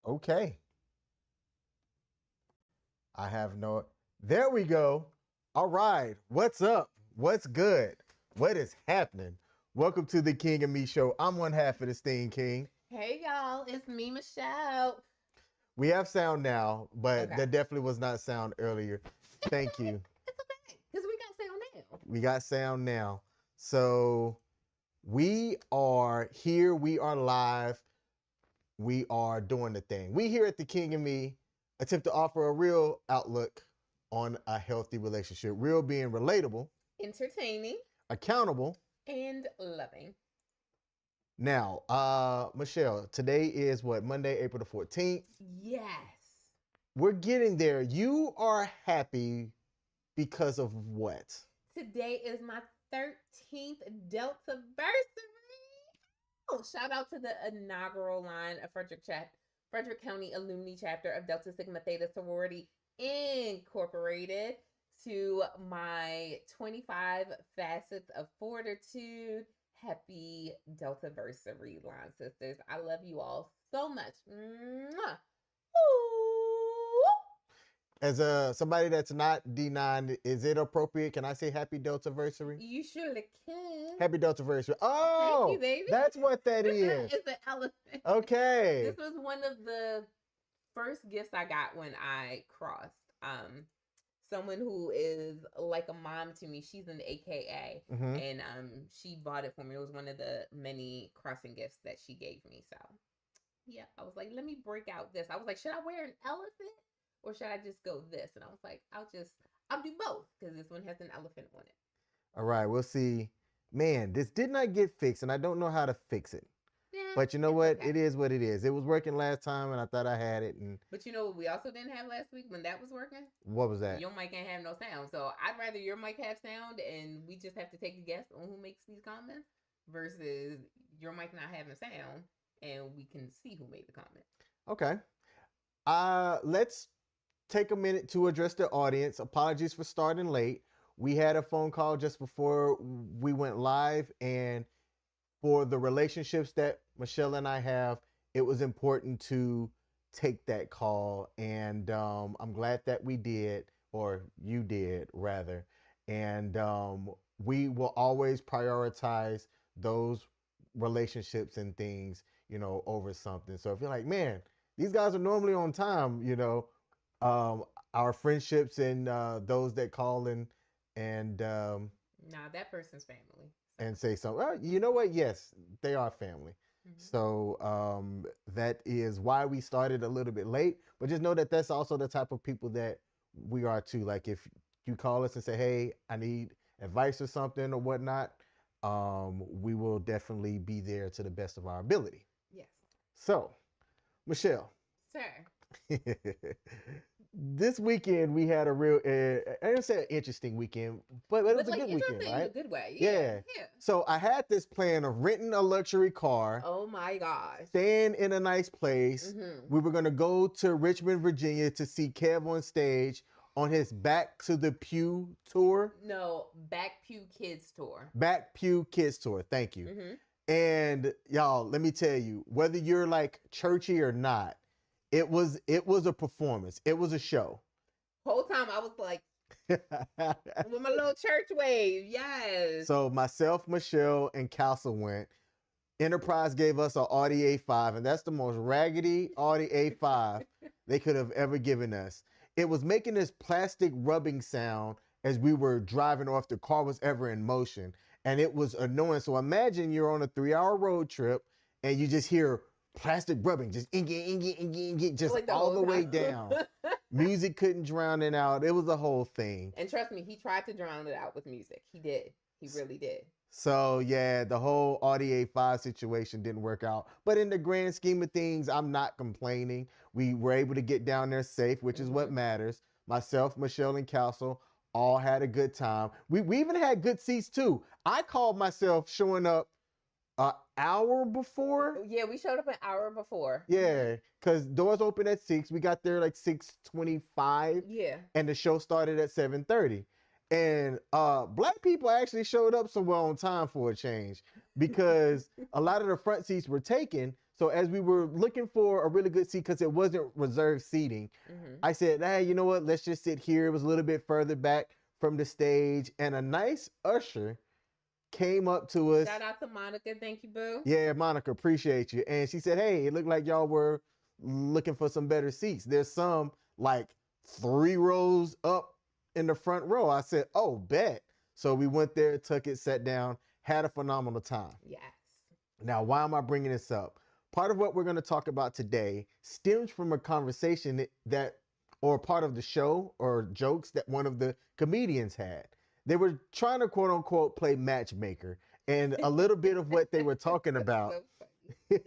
Okay. I have no. There we go. All right. What's up? What's good? What is happening? Welcome to the King and Me Show. I'm one half of the Steen King. Hey y'all, it's me, Michelle. We have sound now, but Okay. that definitely was not sound earlier. Thank you. It's okay, because we got sound now. We got sound now. So we are here. We are live. We are doing the thing. We here at the King and Me attempt to offer a real outlook on a healthy relationship. Real being relatable, Entertaining, accountable, and loving. Now, Michelle, today is what, Monday, April the 14th? Yes. We're getting there. You are happy because of what? Today is my 13th Delta versary. Oh, shout out to the inaugural line of Frederick County Alumni Chapter of Delta Sigma Theta Sorority Incorporated, to my 25 facets of fortitude. Happy Delta versary, line sisters. I love you all so much. Mwah. Ooh. As somebody that's not D9, is it appropriate? Can I say happy Delta versary? You surely can. Happy Delta versary. Oh, thank you, baby. That's what that is. It's an elephant. Okay. This was one of the first gifts I got when I crossed. Someone who is like a mom to me. She's an AKA, and she bought it for me. It was one of the many crossing gifts that she gave me. So, yeah, I was like, let me break out this. I was like, should I wear an elephant or should I just go this? And I was like, I'll do both, because this one has an elephant on it. All right, we'll see. Man, this did not get fixed, and I don't know how to fix it. Yeah, but you know what? Okay. It is what it is. It was working last time, and I thought I had it. But you know what we also didn't have last week when that was working? What was that? Your mic can't have no sound. So I'd rather your mic have sound, and we just have to take a guess on who makes these comments, versus your mic not having sound, and we can see who made the comment. Okay. Let's take a minute to address the audience. Apologies for starting late. We had a phone call just before we went live, and for the relationships that Michelle and I have, it was important to take that call, and I'm glad that we did, or you did rather, and we will always prioritize those relationships and things, over something. So if you're like, man, these guys are normally on time, our friendships and those that call in and nah, that person's family. And say something. You know what? Yes, they are family. So that is why we started a little bit late. But just know that that's also the type of people that we are too. Like if you call us and say, hey, I need advice or something or whatnot, we will definitely be there to the best of our ability. Yes. So, Michelle. Sir. this weekend we had a real, I didn't say an interesting weekend, but it was a like good weekend, interesting in a right? good way. Yeah. Yeah. So I had this plan of renting a luxury car, Oh my gosh. staying in a nice place. Mm-hmm. We were going to go to Richmond, Virginia to see Kev on stage on his Back to the Pew tour. No, Back Pew Kids tour. Back Pew Kids tour. Thank you. Mm-hmm. And y'all, let me tell you, whether you're like churchy or not, it was a performance. It was a show. Whole time I was like, with my little church wave. Yes. So myself, Michelle, and Calsa went. Enterprise gave us an Audi A5, and that's the most raggedy Audi A5 they could have ever given us. It was making this plastic rubbing sound as we were driving off. The car was ever in motion, and it was annoying. So imagine you're on a 3-hour road trip, and you just hear plastic rubbing, just ingy, just Like all the way time. down. Music couldn't drown it out. It was a whole thing. And trust me, he tried to drown it out with music. He did. He really did. So yeah, the whole Audi A5 situation didn't work out. But in the grand scheme of things, I'm not complaining. We were able to get down there safe, which is what matters. Myself, Michelle, and Castle all had a good time. We even had good seats too. I called myself showing up an hour before. Yeah, we showed up an hour before. Yeah, because doors open at 6. We got there like 6:25. Yeah. And the show started at 7:30. And black people actually showed up somewhere on time for a change, because a lot of the front seats were taken. So as we were looking for a really good seat, because it wasn't reserved seating, I said, hey, you know what? Let's just sit here. It was a little bit further back from the stage. And a nice usher came up to us. Shout out to Monica. Thank you, boo. Yeah, Monica, appreciate you. And she said, hey, it looked like y'all were looking for some better seats. There's some like 3 rows up in the front row. I said, oh, bet. So we went there, took it, sat down, had a phenomenal time. Yes. Now, why am I bringing this up? Part of what we're going to talk about today stems from a conversation that, or part of the show or jokes that one of the comedians had. They were trying to quote unquote play matchmaker, and a little bit of what they were talking about So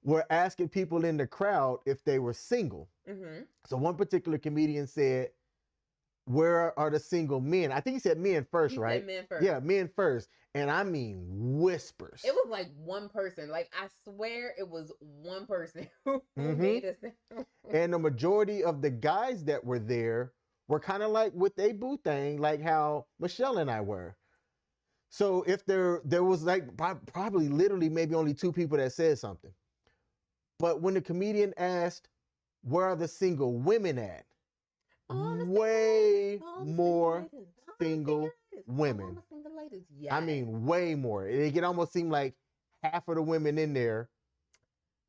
were asking people in the crowd if they were single. So one particular comedian said, where are the single men? I think he said men first, he right? said men first. Yeah, men first. And I mean whispers. It was like one person. Like, I swear it was one person who made us. And the majority of the guys that were there were kind of like with they boo thing, like how Michelle and I were. So if there was like probably literally maybe only 2 people that said something. But when the comedian asked, where are the single women at? Way more single women. Yes. I mean, way more. It can almost seem like half of the women in there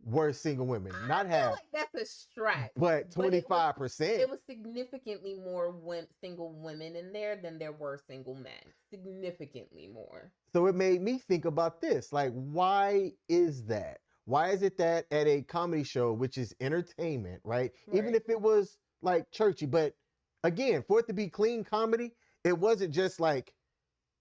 were single women. Not I feel half, like that's a stretch. but 25%. It was significantly more single women in there than there were single men. Significantly more. So it made me think about this. Like, why is that? Why is it that at a comedy show, which is entertainment, right? Even if it was like churchy, but again, for it to be clean comedy, it wasn't just like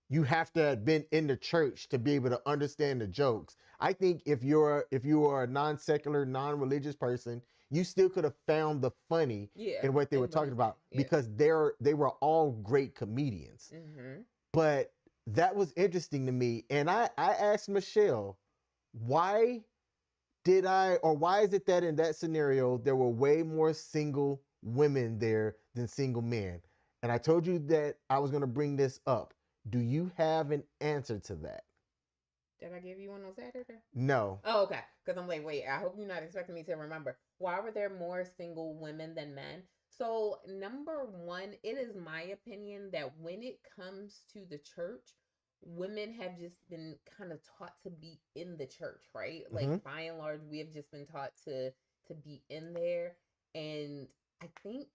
you have to have been in the church to be able to understand the jokes. I think if you are a non-secular, non-religious person, you still could have found the funny in what they were talking about, because they were all great comedians. But that was interesting to me. And I asked Michelle, why is it that in that scenario, there were way more single women there than single men? And I told you that I was going to bring this up. Do you have an answer to that? Did I give you one on Saturday? No. Oh, okay. Because I'm like, wait, I hope you're not expecting me to remember. Why were there more single women than men? So, number one, it is my opinion that when it comes to the church, women have just been kind of taught to be in the church, right? Like, by and large, we have just been taught to be in there. And I think,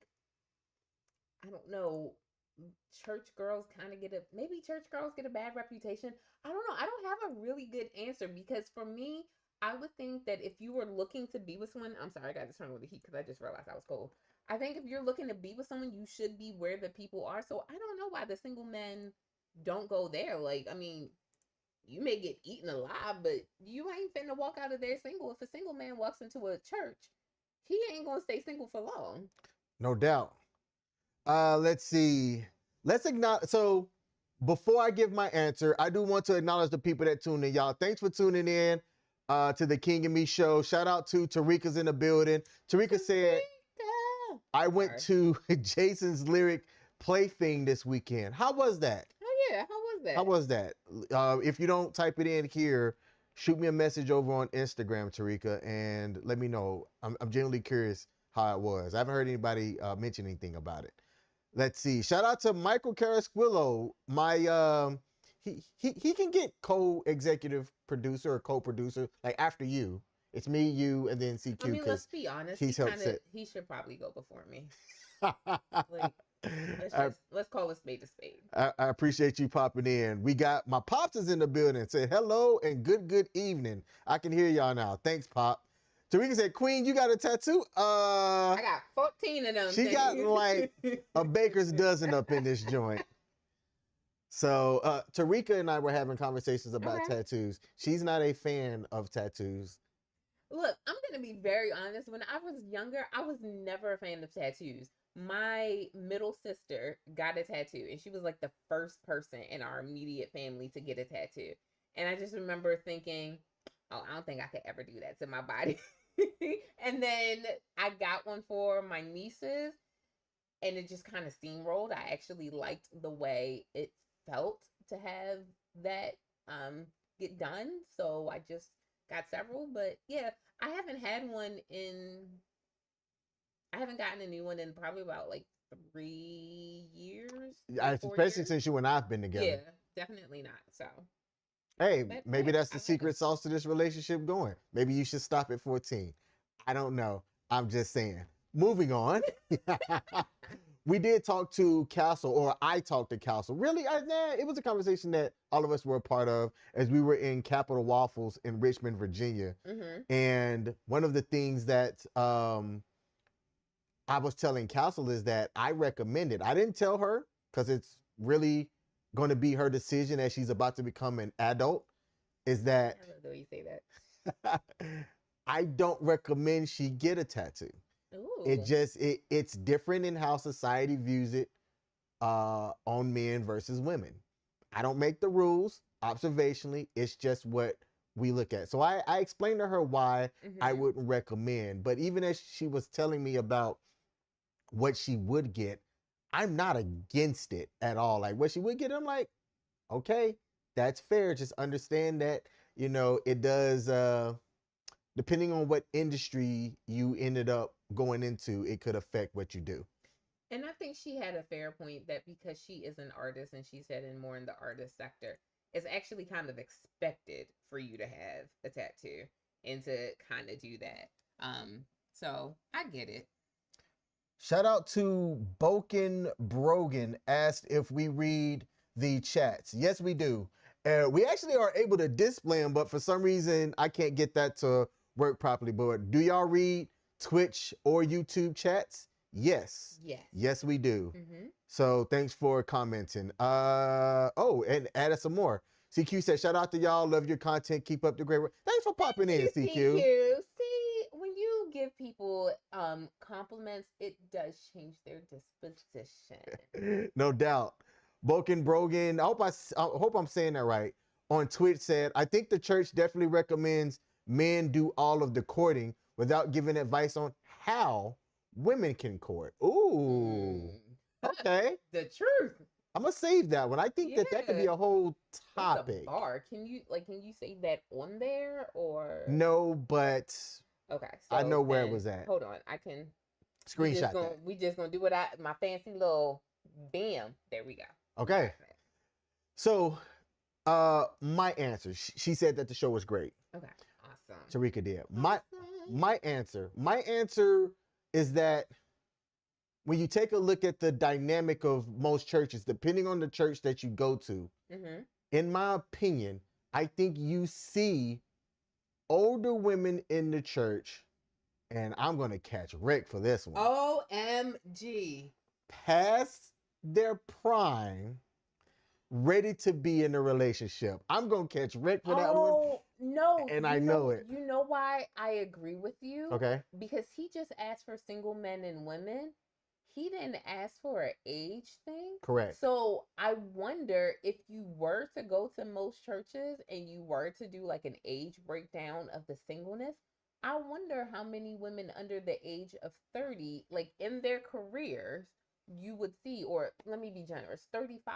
I don't know, church girls kind of maybe church girls get a bad reputation. I don't know. I don't have a really good answer, because for me, I would think that if you were looking to be with someone, I'm sorry, I got to turn on the heat because I just realized I was cold. I think if you're looking to be with someone, you should be where the people are. So I don't know why the single men don't go there. Like, I mean, you may get eaten alive, but you ain't finna walk out of there single. If a single man walks into a church, he ain't gonna stay single for long. No doubt. Let's see. Let's acknowledge. So before I give my answer, I do want to acknowledge the people that tuned in. Y'all, thanks for tuning in to the King and Me show. Shout out to Tarika's in the building. Tarika said, I went to Jason's lyric play thing this weekend. How was that? Oh yeah, how was that? How was that? If you don't type it in here, shoot me a message over on Instagram, Tarika, and let me know. I'm genuinely curious how it was. I haven't heard anybody mention anything about it. Let's see. Shout out to Michael Carasquillo. He can get co-executive producer or co-producer like after you. It's me, you, and then CQ. I mean, let's be honest. He should probably go before me. Like, let's call a spade a spade. I appreciate you popping in. We got my pops is in the building. Say hello and good evening. I can hear y'all now. Thanks, Pop. Tarika said, Queen, you got a tattoo? I got 14 of them. She got like a baker's dozen up in this joint. So Tarika and I were having conversations about tattoos. She's not a fan of tattoos. Look, I'm going to be very honest. When I was younger, I was never a fan of tattoos. My middle sister got a tattoo, and she was like the first person in our immediate family to get a tattoo. And I just remember thinking, oh, I don't think I could ever do that to my body. And then I got one for my nieces, and it just kind of steamrolled. I actually liked the way it felt to have that get done. So I just got several. But yeah, I haven't gotten a new one in probably about like 3 years. Especially since you and I've been together. Yeah, definitely not. So hey, maybe that's the secret sauce to this relationship going. Maybe you should stop at 14. I don't know. I'm just saying. Moving on. We did talk to Castle, or I talked to Castle. Really, it was a conversation that all of us were a part of as we were in Capital Waffles in Richmond, Virginia. Mm-hmm. And one of the things that I was telling Castle is that I recommend it. I didn't tell her because it's really going to be her decision as she's about to become an adult. Is that I love the way you say that. I don't recommend she get a tattoo. Ooh. It's different in how society views it on men versus women. I don't make the rules observationally. It's just what we look at. So I explained to her why I wouldn't recommend. But even as she was telling me about what she would get, I'm not against it at all. Like what she would get, I'm like, okay, that's fair. Just understand that, it does, depending on what industry you ended up going into, it could affect what you do. And I think she had a fair point that because she is an artist and she's heading more in the artist sector, it's actually kind of expected for you to have a tattoo and to kind of do that. So I get it. Shout out to Boken Brogan asked if we read the chats. Yes, we do. We actually are able to display them, but for some reason, I can't get that to work properly. But do y'all read Twitch or YouTube chats? Yes. Yes, we do. Mm-hmm. So thanks for commenting. And add us some more. CQ said, shout out to y'all. Love your content. Keep up the great work. Thanks for popping in, CQ. Thank you. See, when you give people compliments, it does change their disposition. No doubt. Boken Brogan, I hope I'm saying that right, on Twitch said, I think the church definitely recommends men do all of the courting without giving advice on how women can court. Ooh. Okay. The truth. I'm gonna save that one. I think that could be a whole topic. Can you say that on there or no? But okay, so I know where it was at. Hold on, I can screenshot we just gonna do what my fancy little bam. There we go. Okay. So, my answer. She said that the show was great. Okay. Awesome. Tarika did. My answer is that when you take a look at the dynamic of most churches, depending on the church that you go to, in my opinion, I think you see older women in the church, and I'm going to catch Rick for this one. OMG. Past their prime, ready to be in a relationship. I'm going to catch Rick for that one. Oh, no. And I know it. You know why I agree with you? Okay. Because he just asked for single men and women. he didn't ask for an age thing. Correct. So I wonder if you were to go to most churches and you were to do like an age breakdown of the singleness, I wonder how many women under the age of 30, like in their careers, you would see, or let me be generous, 35.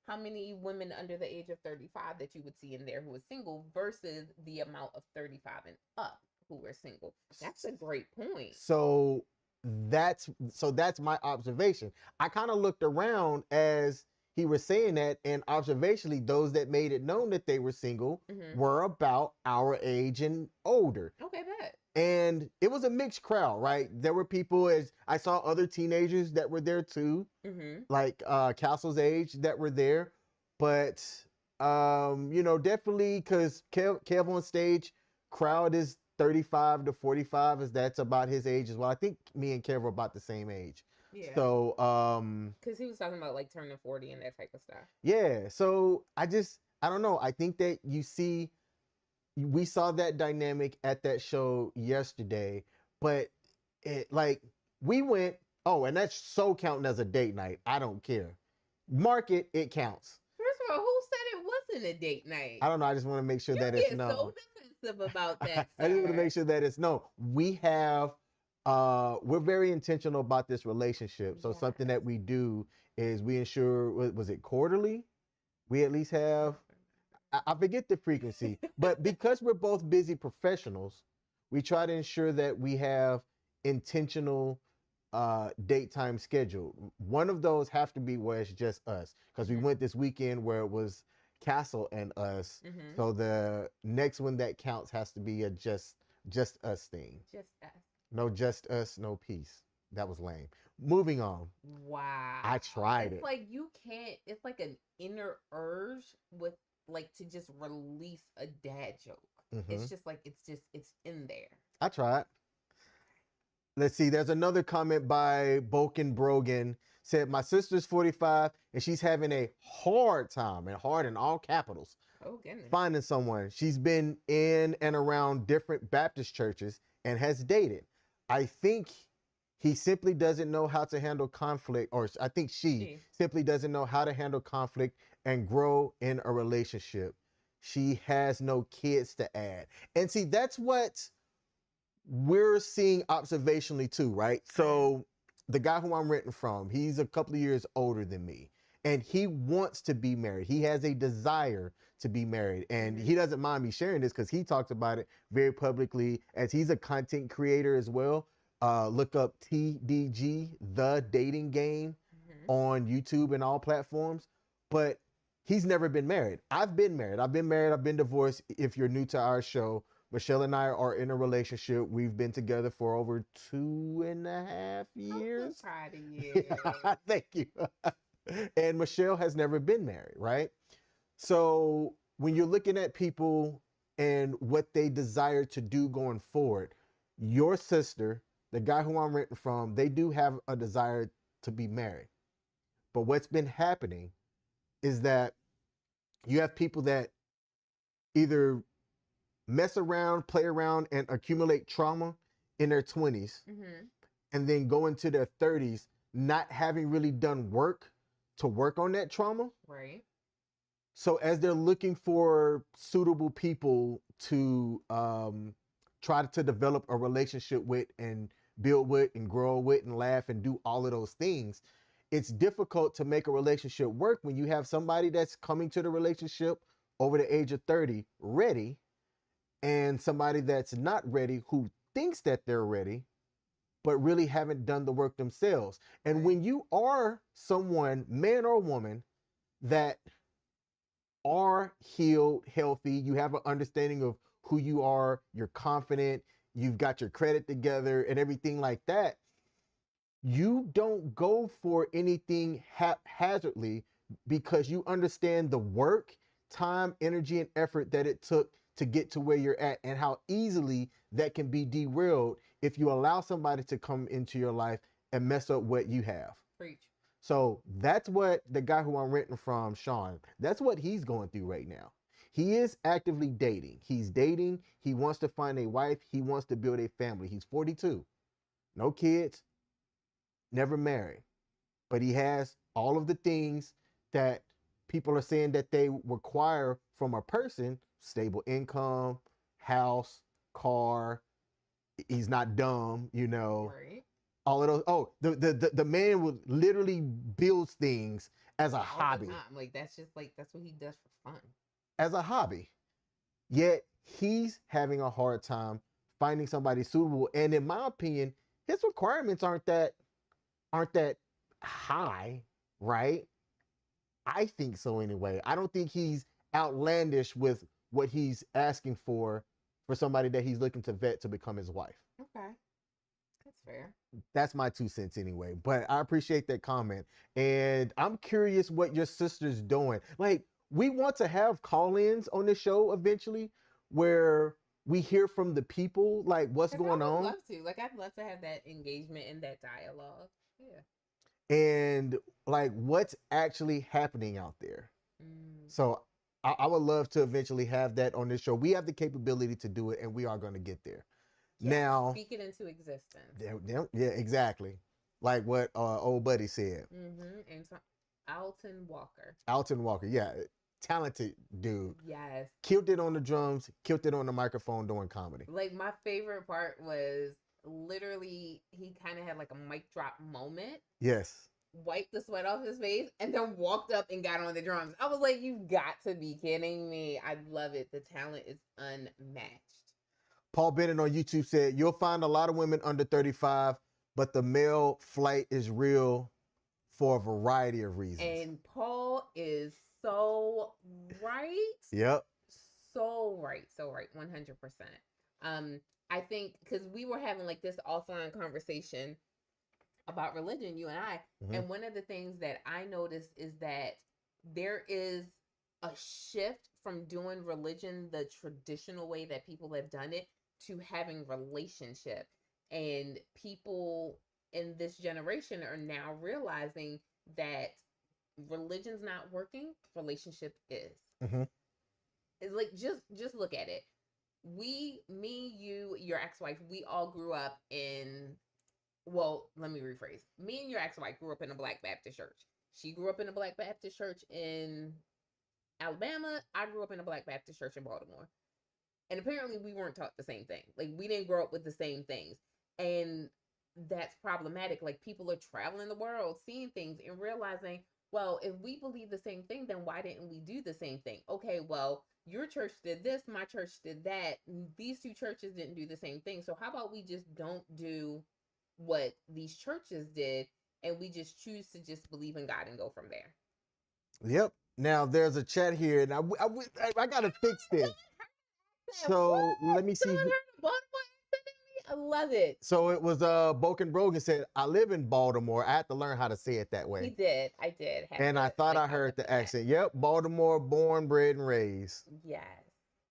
How many women under the age of 35 that you would see in there who is single versus the amount of 35 and up who are single? That's a great point. So that's my observation. I kind of looked around as he was saying that, and observationally, those that made it known that they were single were about our age and older. Okay, bet. And it was a mixed crowd, right? There were people, as I saw other teenagers that were there too, like Castle's age that were there. But you know, definitely because Kev on stage, crowd is 35 to 45, as that's about his age as well. I think me and Kev are about the same age. Yeah. So because he was talking about like turning 40 and that type of stuff. Yeah. So I don't know. I think that we saw that dynamic at that show yesterday, but it like we went, oh, and that's so counting as a date night. I don't care. Mark it, it counts. First of all, who said it wasn't a date night? I don't know. I just want to make sure that it's known. So defensive about that. I just want to make sure that it's known. We have we're very intentional about this relationship. So something that we do is we ensure, was it quarterly? We at least have, I forget the frequency, but because we're both busy professionals, we try to ensure that we have intentional date time scheduled. One of those have to be where it's just us, because we went this weekend where it was Castle and us. So the next one that counts has to be a just us thing. Just us. No just us, no peace. That was lame. Moving on. Wow. I tried it. It's like you can't, it's like an inner urge with like to just release a dad joke. It's just like it's in there. I tried. Let's see. There's another comment by Boken Brogan. Said, my sister's 45 and she's having a hard time, and hard in all capitals, finding someone. She's been in and around different Baptist churches and has dated. I think he simply doesn't know how to handle conflict, or I think she simply doesn't know how to handle conflict and grow in a relationship. She has no kids to add. And see, that's what we're seeing observationally too, right? So the guy who I'm renting from, he's a couple of years older than me, and he wants to be married. He has a desire to be married, and he doesn't mind me sharing this because he talks about it very publicly, as he's a content creator as well. Look up TDG, The Dating Game, on YouTube and all platforms. But he's never been married. I've been married. I've been divorced. If you're new to our show, Michelle and I are in a relationship. We've been together for over 2.5 years. I'm so proud of you. Thank you. And Michelle has never been married, right? So when you're looking at people and what they desire to do going forward, your sister, the guy who I'm renting from, they do have a desire to be married. But what's been happening is that you have people that either mess around, play around, and accumulate trauma in their 20s, and then go into their 30s not having really done work to work on that trauma. Right. So as they're looking for suitable people to try to develop a relationship with and build with and grow with and laugh and do all of those things, it's difficult to make a relationship work when you have somebody that's coming to the relationship over the age of 30 ready, and somebody that's not ready who thinks that they're ready but really haven't done the work themselves. And when you are someone, man or woman, that are healed, healthy, you have an understanding of who you are, you're confident, you've got your credit together and everything like that, you don't go for anything haphazardly, because you understand the work, time, energy, and effort that it took to get to where you're at, and how easily that can be derailed if you allow somebody to come into your life and mess up what you have. Preach. So that's what the guy who I'm renting from, Sean, that's what he's going through right now. He is actively dating. He's dating. He wants to find a wife. He wants to build a family. He's 42. No kids. never married, but he has all of the things that people are saying that they require from a person: stable income, house, car. He's not dumb, Right. all of those. Oh, the man would literally build things as a All the hobby, time. Like that's just like that's what he does for fun. as a hobby. Yet he's having a hard time finding somebody suitable. And in my opinion, his requirements aren't that high, right? I think so anyway. I don't think he's outlandish with what he's asking for somebody that he's looking to vet to become his wife. Okay. That's fair. That's my 2 cents anyway. But I appreciate that comment. And I'm curious what your sister's doing. Like, we want to have call-ins on the show eventually where we hear from the people, like what's 'Cause going I would on. love to. Like I'd love to have that engagement and that dialogue. Yeah. And like what's actually happening out there. Mm. So I would love to eventually have that on this show. We have the capability to do it, and we are going to get there. Yes, Now, speak it into existence. yeah, exactly. Like what old buddy said. Mm-hmm. And so, Alton Walker. Alton Walker, yeah, talented dude. Yes. Killed it on the drums, killed it on the microphone doing comedy. Like my favorite part was literally he kind of had like a mic drop moment. Yes. Wiped the sweat off his face and then walked up and got on the drums. I was like, you got to be kidding me. I love it. The talent is unmatched. Paul Bennett on YouTube said, you'll find a lot of women under 35, but the male flight is real for a variety of reasons. And Paul is so right. Yep. So right. 100%. I think because we were having like this offline conversation about religion, you and I, and one of the things that I noticed is that there is a shift from doing religion the traditional way that people have done it to having relationship. And people in this generation are now realizing that religion's not working, relationship is. It's like just look at it. Me, you, your ex-wife, we all grew up in, well, let me rephrase. Me and your ex-wife grew up in a Black Baptist church. She grew up in a Black Baptist church in Alabama. I grew up in a Black Baptist church in Baltimore. And apparently we weren't taught the same thing. Like we didn't grow up with the same things. And that's problematic. Like people are traveling the world, seeing things and realizing, well, if we believe the same thing, then why didn't we do the same thing? Okay, well, your church did this, my church did that. These two churches didn't do the same thing. So how about we just don't do what these churches did and we just choose to just believe in God and go from there? Yep. Now there's a chat here, and I gotta fix this. So let me see. I love it. So it was Boken Brogan said, I live in Baltimore. I had to learn how to say it that way. He did. I did. And I thought I heard the accent. Yep. Baltimore, born, bred, and raised. Yes.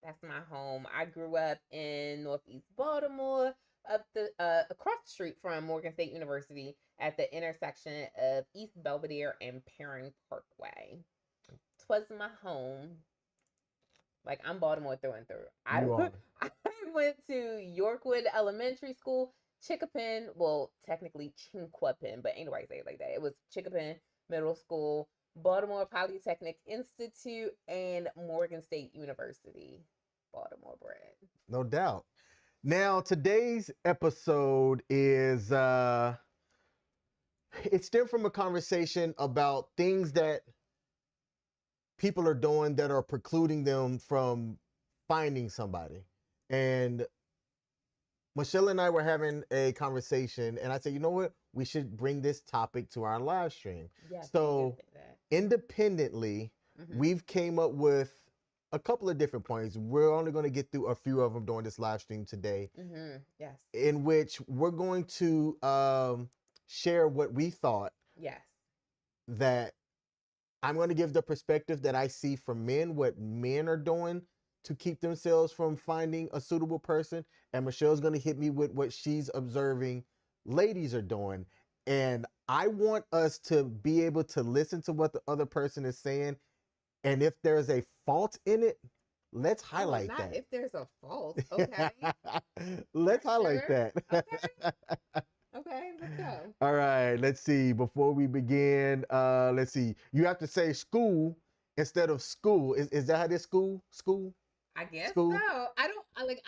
That's my home. I grew up in Northeast Baltimore, up the across the street from Morgan State University at the intersection of East Belvedere and Perrin Parkway. 'Twas my home. Like I'm Baltimore through and through. I went to Yorkwood Elementary School, Chickapin, well, technically Chinquapin, but ain't nobody say it like that. It was Chickapin Middle School, Baltimore Polytechnic Institute, and Morgan State University. Baltimore bred. No doubt. Now, today's episode is, it stemmed from a conversation about things that people are doing that are precluding them from finding somebody. And Michelle and I were having a conversation, and I said, you know what? We should bring this topic to our live stream. Yes, so independently, we've came up with a couple of different points. We're only going to get through a few of them during this live stream today. Yes. In which we're going to share what we thought. Yes. That I'm going to give the perspective that I see from men, what men are doing to keep themselves from finding a suitable person. And Michelle's going to hit me with what she's observing ladies are doing. And I want us to be able to listen to what the other person is saying. And if there's a fault in it, let's highlight that. If there's a fault, okay. Let's highlight that. Okay. Okay, let's go. All right, let's see. Before we begin, let's see. You have to say school instead of school. Is that how this school? School? I guess School? so.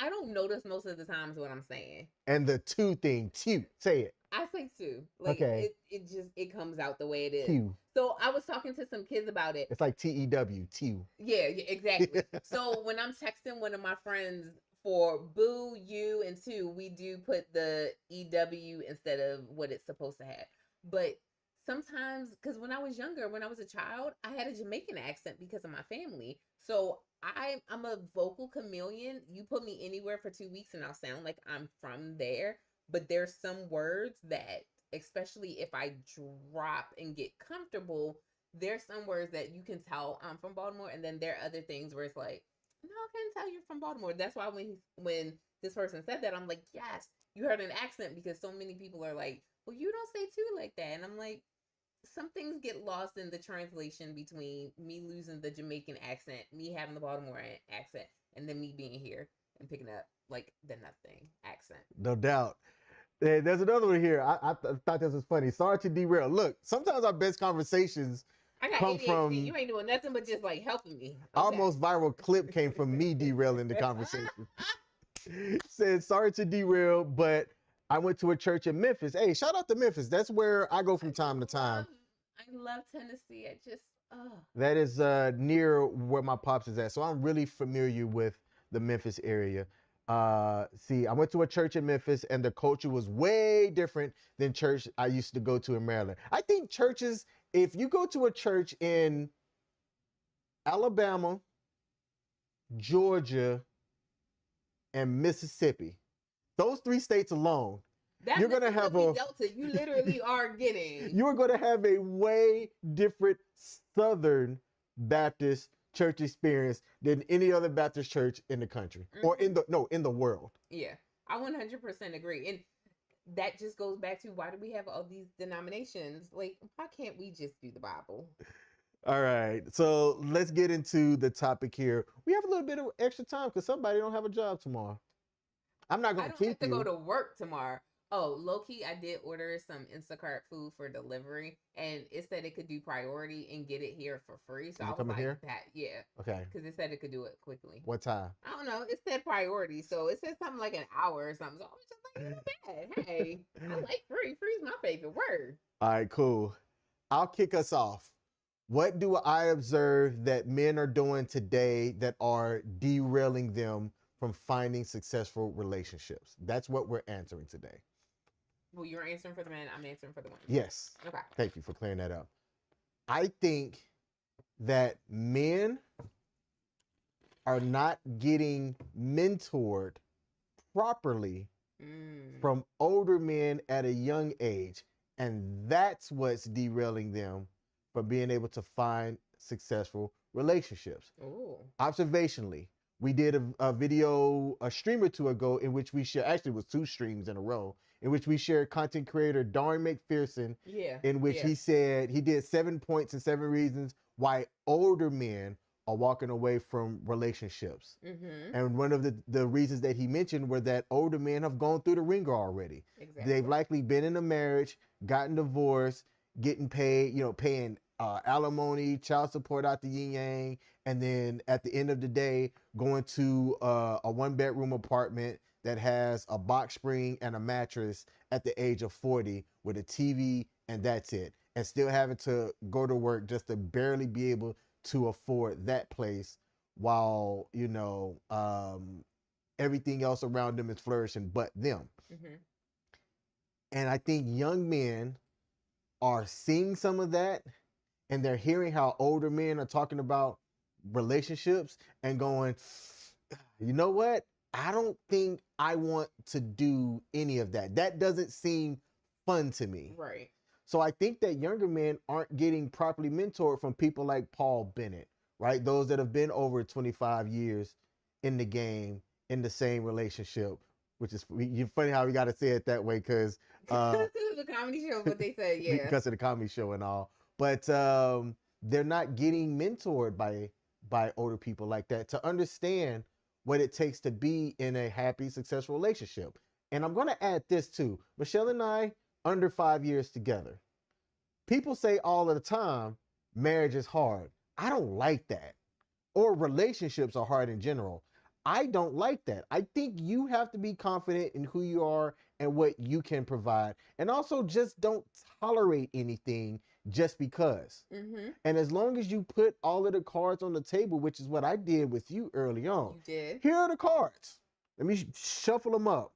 I don't notice most of the times what I'm saying. And the two thing, two. Say it. I say Sue. Like Okay. it comes out the way it is. Q. So I was talking to some kids about it. It's like TEW, Q. Yeah, exactly. So when I'm texting one of my friends for boo, you, and two, we do put the EW instead of what it's supposed to have. But sometimes, because when I was younger, when I was a child, I had a Jamaican accent because of my family. So I'm a vocal chameleon. You put me anywhere for 2 weeks and I'll sound like I'm from there. But there's some words that, especially if I drop and get comfortable, there's some words that you can tell I'm from Baltimore, and then there are other things where it's like, no, I can't tell you're from Baltimore. That's why when this person said that, I'm like, yes, you heard an accent, because so many people are like, well, you don't say too like that, and I'm like, some things get lost in the translation between me losing the Jamaican accent, me having the Baltimore accent, and then me being here and picking up like the nothing accent. No doubt. Hey, there's another one here. I thought this was funny. Sorry to derail. Look, sometimes our best conversations I got come ADHD. from. You ain't doing nothing but just like helping me. Our Okay. most viral clip came from me derailing the conversation. Said, sorry to derail, but I went to a church in Memphis. Hey, shout out to Memphis. That's where I go from time to time. I love Tennessee. That is near where my pops is at. So I'm really familiar with the Memphis area. See, I went to a church in Memphis and the culture was way different than church I used to go to in Maryland. I think churches, if you go to a church in Alabama, Georgia, and Mississippi, those 3 states alone, you're gonna have a Delta. You literally are getting. You're gonna have a way different Southern Baptist church experience than any other Baptist church in the country, or in the world. Yeah, I 100% agree, and that just goes back to, why do we have all these denominations? Like, why can't we just do the Bible? All right, so let's get into the topic here. We have a little bit of extra time because somebody don't have a job tomorrow. I'm not gonna keep you. I don't have to go to work tomorrow. Oh, low key, I did order some Instacart food for delivery, and it said it could do priority and get it here for free. So I was like, here? yeah. Okay. Because it said it could do it quickly. What time? I don't know. It said priority, so it said something like an hour or something. So I was just like, not bad. Hey, I like free. Free's my favorite word. All right, cool. I'll kick us off. What do I observe that men are doing today that are derailing them from finding successful relationships? That's what we're answering today. Well, you're answering for the man. I'm answering for the women. Yes. Okay. Thank you for clearing that up. I think that men are not getting mentored properly from older men at a young age. And that's what's derailing them from being able to find successful relationships. Ooh. Observationally, we did a video a stream or two ago in which we shared, actually it was 2 streams in a row, in which we shared content creator Darren McPherson, in which he said he did 7 points and 7 reasons why older men are walking away from relationships. And one of the reasons that he mentioned were that older men have gone through the ringer already. Exactly. They've likely been in a marriage, gotten divorced, getting paid, paying alimony, child support out the yin yang, and then at the end of the day, going to a 1-bedroom apartment that has a box spring and a mattress at the age of 40 with a TV, and that's it. And still having to go to work just to barely be able to afford that place while, everything else around them is flourishing but them. And I think young men are seeing some of that, and they're hearing how older men are talking about relationships and going, you know what? I don't think I want to do any of that. That doesn't seem fun to me. Right. So I think that younger men aren't getting properly mentored from people like Paul Bennett, right? Those that have been over 25 years in the game, in the same relationship, which is funny how we got to say it that way because the comedy show, what they said, yeah. Because of the comedy show and all. But they're not getting mentored by older people like that to understand what it takes to be in a happy, successful relationship. And I'm going to add this too. Michelle and I, under 5 years together. People say all of the time, marriage is hard. I don't like that. Or relationships are hard in general. I don't like that. I think you have to be confident in who you are and what you can provide. And also just don't tolerate anything just because. Mm-hmm. And as long as you put all of the cards on the table, which is what I did with you early on. You did. Here are the cards. Let me shuffle them up.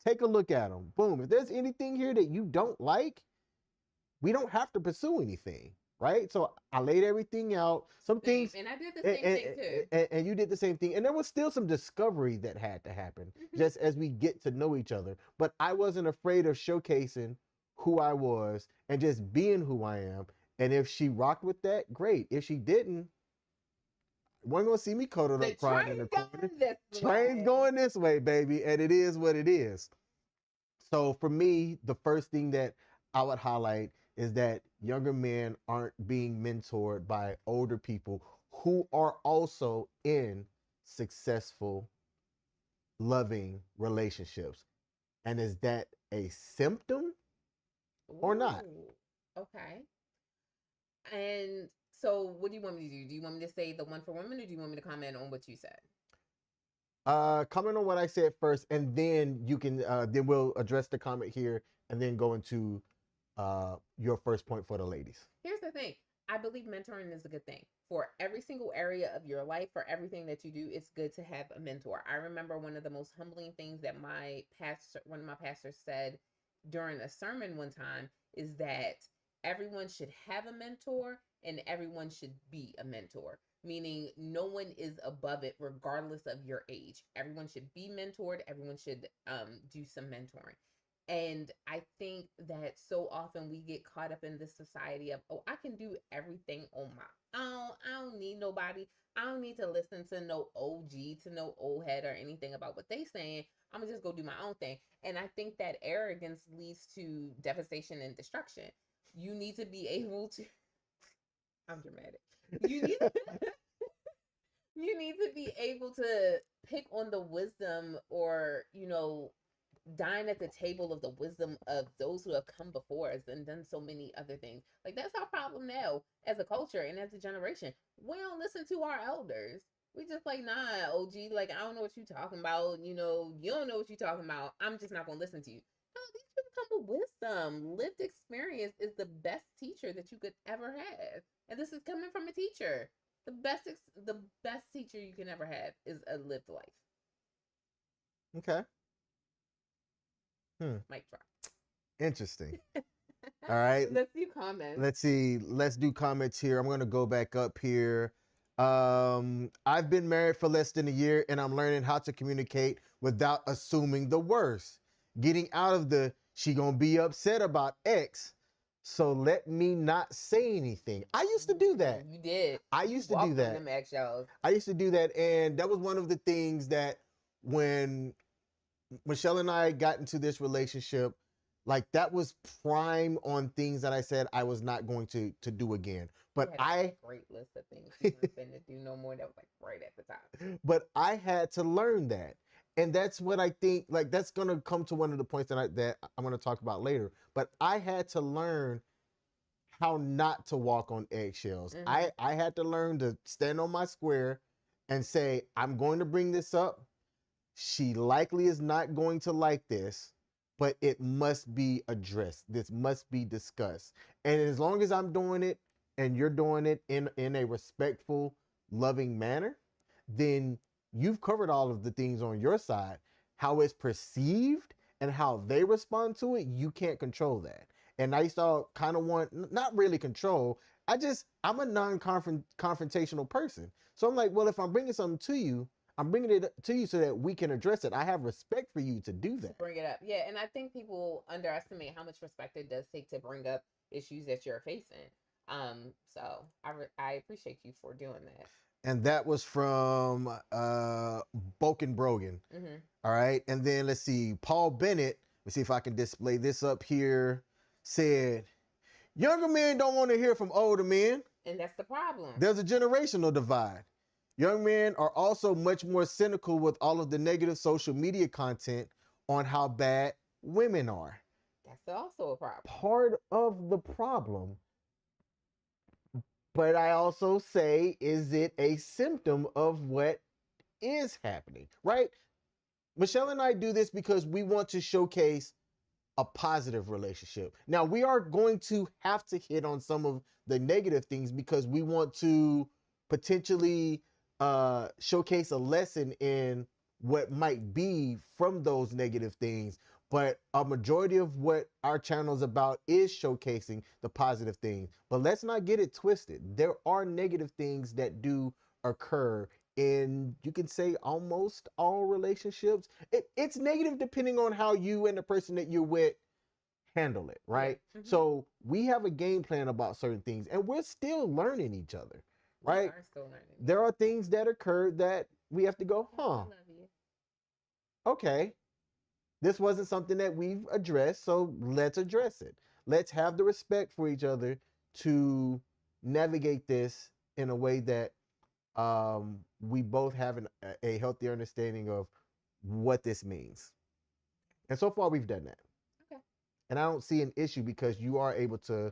Take a look at them. Boom. If there's anything here that you don't like, we don't have to pursue anything, right? So I laid everything out. Some things, and I did the same thing too. And you did the same thing. And there was still some discovery that had to happen just as we get to know each other. But I wasn't afraid of showcasing who I was and just being who I am. And if she rocked with that, great. If she didn't, wasn't gonna see me cuddled up crying in the corner. Train's going this way, baby, and it is what it is. So for me, the first thing that I would highlight is that younger men aren't being mentored by older people who are also in successful, loving relationships. And is that a symptom or not? Okay. And so what do you want me to do? Do you want me to say the one for women, or do you want me to comment on what you said? Comment on what I said first, and then you can then we'll address the comment here and then go into your first point for the ladies. Here's the thing. I believe mentoring is a good thing for every single area of your life. For everything that you do, it's good to have a mentor. I remember one of the most humbling things that one of my pastors said during a sermon one time is that everyone should have a mentor and everyone should be a mentor, meaning no one is above it regardless of your age. Everyone should be mentored. Everyone should do some mentoring. And I think that so often we get caught up in this society of, oh, I can do everything on my own. I don't need nobody. I don't need to listen to no OG, to no old head or anything about what they saying. I'm gonna just go do my own thing. And I think that arrogance leads to devastation and destruction. You need to be able to, I'm dramatic. You need to, you need to be able to pick on the wisdom, or, dine at the table of the wisdom of those who have come before us and done so many other things. Like, that's our problem now as a culture and as a generation. We don't listen to our elders. We just like, nah, OG, like, I don't know what you're talking about. You don't know what you're talking about. I'm just not going to listen to you. No, these people come with wisdom. Lived experience is the best teacher that you could ever have. And this is coming from a teacher. The best teacher you can ever have is a lived life. Okay. Mic drop. Interesting. All right. Let's do comments. Let's see. Let's do comments here. I'm going to go back up here. I've been married for less than a year and I'm learning how to communicate without assuming the worst. Getting out of the, she gonna be upset about X, so let me not say anything. I used to do that. You did. I used to do that. I used to do that. And that was one of the things that when Michelle and I got into this relationship, like, that was prime on things that I said I was not going to do again. But a great list of things you weren't going to do no more. That was like right at the top. But I had to learn that. And that's what I think, like, that's going to come to one of the points that I'm going to talk about later. But I had to learn how not to walk on eggshells. Mm-hmm. I had to learn to stand on my square and say, I'm going to bring this up. She likely is not going to like this, but it must be addressed. This must be discussed. And as long as I'm doing it and you're doing it in a respectful, loving manner, then you've covered all of the things on your side. How it's perceived and how they respond to it, you can't control that. And I used to kind of want, not really control, I'm a non-confrontational person. So I'm like, well, if I'm bringing something to you, I'm bringing it to you so that we can address it. I have respect for you to do that. Bring it up. Yeah, and I think people underestimate how much respect it does take to bring up issues that you're facing. So I appreciate you for doing that. And that was from Boken Brogan. Mm-hmm. All right. And then let's see, Paul Bennett, let's see if I can display this up here, said, younger men don't want to hear from older men. And that's the problem. There's a generational divide. Young men are also much more cynical with all of the negative social media content. on how bad women are. That's also a problem. Part of the problem, but I also say, is it a symptom of what is happening, right? Michelle and I do this because we want to showcase a positive relationship. Now, we are going to have to hit on some of the negative things because we want to potentially showcase a lesson in what might be from those negative things. But a majority of what our channel is about is showcasing the positive things. But let's not get it twisted. There are negative things that do occur in, you can say, almost all relationships. It's negative depending on how you and the person that you're with handle it, right? Yeah. Mm-hmm. So we have a game plan about certain things and we're still learning each other, right? We are still learning. There are things that occur that we have to go, I love you. okay, this wasn't something that we've addressed, so let's address it. Let's have the respect for each other to navigate this in a way that we both have a healthy understanding of what this means. And so far, we've done that. Okay. And I don't see an issue because you are able to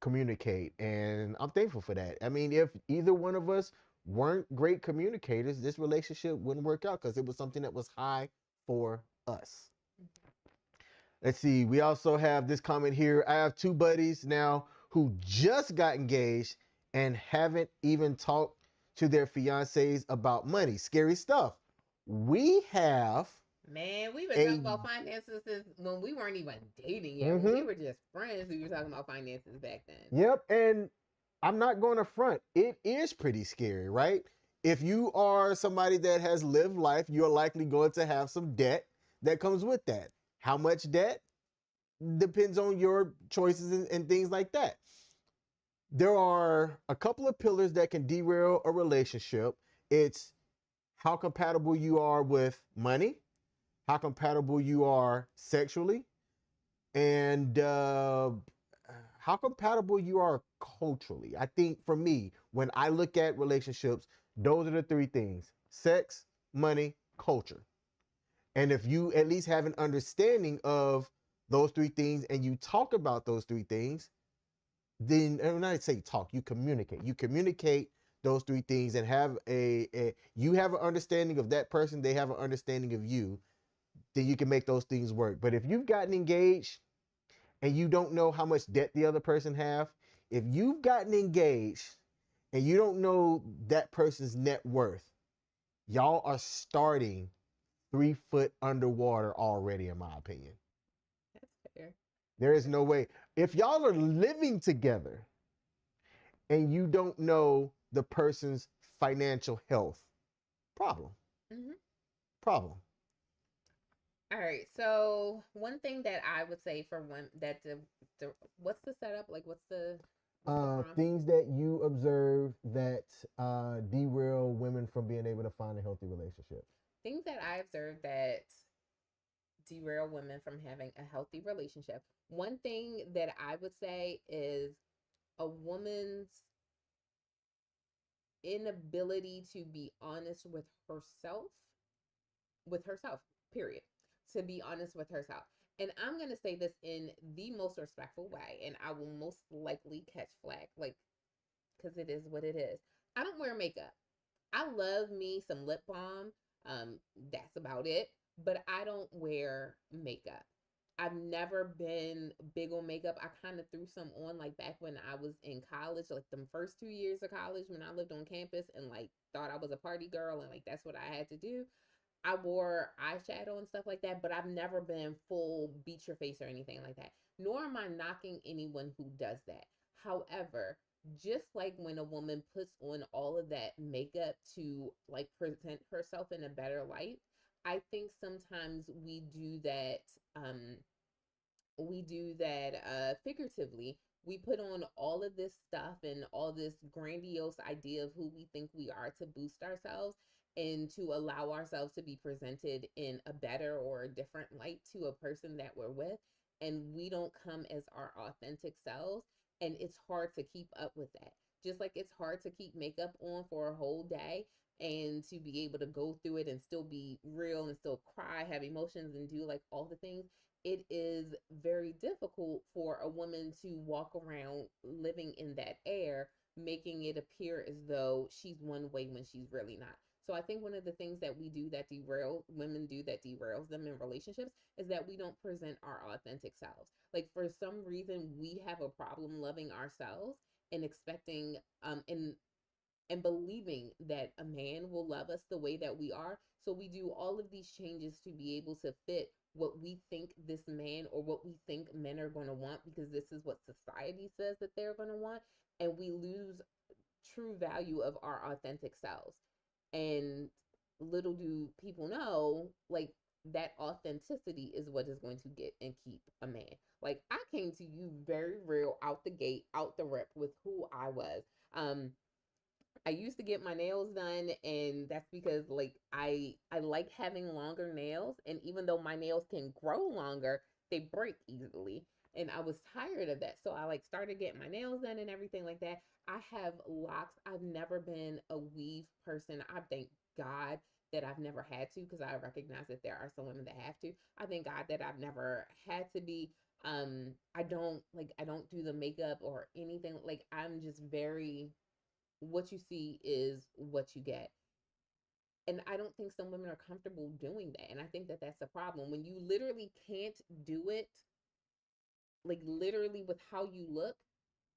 communicate. And I'm thankful for that. I mean, if either one of us weren't great communicators, this relationship wouldn't work out because it was something that was high for us. Let's see. We also have this comment here. I have two buddies now who just got engaged and haven't even talked to their fiancés about money. Scary stuff. We have. Man, we were talking about finances when we weren't even dating yet. When we were just friends, we were talking about finances back then. Yep. And I'm not going to front. It is pretty scary, right? If you are somebody that has lived life, you're likely going to have some debt that comes with that. How much debt? Depends on your choices and things like that. There are a couple of pillars that can derail a relationship. It's how compatible you are with money, how compatible you are sexually, and how compatible you are culturally. I think for me, when I look at relationships, those are the three things: sex, money, culture. And if you at least have an understanding of those three things and you talk about those three things, then, and I say talk, you communicate. You communicate those three things and have you have an understanding of that person, they have an understanding of you, then you can make those things work. But if you've gotten engaged and you don't know how much debt the other person have, if you've gotten engaged and you don't know that person's net worth, y'all are starting 3 foot underwater already, in my opinion. That's fair. There is no way. If y'all are living together and you don't know the person's financial health, problem. Mm-hmm. Problem. All right. So one thing that I would say for one that the what's the setup? Like what's the things that you observe that derail women from being able to find a healthy relationship. Things that I observe that derail women from having a healthy relationship. One thing that I would say is a woman's inability to be honest with herself, period. To be honest with herself. And I'm going to say this in the most respectful way, and I will most likely catch flack, like, because it is what it is. I don't wear makeup. I love me some lip balm. That's about it. But I don't wear makeup. I've never been big on makeup. I kind of threw some on like back when I was in college, like the first 2 years of college when I lived on campus and like thought I was a party girl and like that's what I had to do. I wore eyeshadow and stuff like that, but I've never been full beat your face or anything like that. Nor am I knocking anyone who does that. However, just like when a woman puts on all of that makeup to like present herself in a better light, I think sometimes um we do that figuratively. We put on all of this stuff and all this grandiose idea of who we think we are to boost ourselves and to allow ourselves to be presented in a better or a different light to a person that we're with. And we don't come as our authentic selves. And it's hard to keep up with that. Just like it's hard to keep makeup on for a whole day and to be able to go through it and still be real and still cry, have emotions, and do like all the things, it is very difficult for a woman to walk around living in that air, making it appear as though she's one way when she's really not. So I think one of the things that we do that derail women do that derails them in relationships is that we don't present our authentic selves. Like for some reason we have a problem loving ourselves and expecting and believing that a man will love us the way that we are. So we do all of these changes to be able to fit what we think this man or what we think men are going to want, because this is what society says that they're going to want. And we lose true value of our authentic selves. And little do people know, like, that authenticity is what is going to get and keep a man. Like, I came to you very real out the gate, out the rip with who I was. I used to get my nails done, and that's because like I like having longer nails, and even though my nails can grow longer, they break easily. And I was tired of that. So I like started getting my nails done and everything like that. I have locks. I've never been a weave person. I thank God that I've never had to, because I recognize that there are some women that have to. I thank God that I've never had to be. I don't do the makeup or anything. Like I'm just very, what you see is what you get. And I don't think some women are comfortable doing that. And I think that that's the problem. When you literally can't do it, like literally with how you look,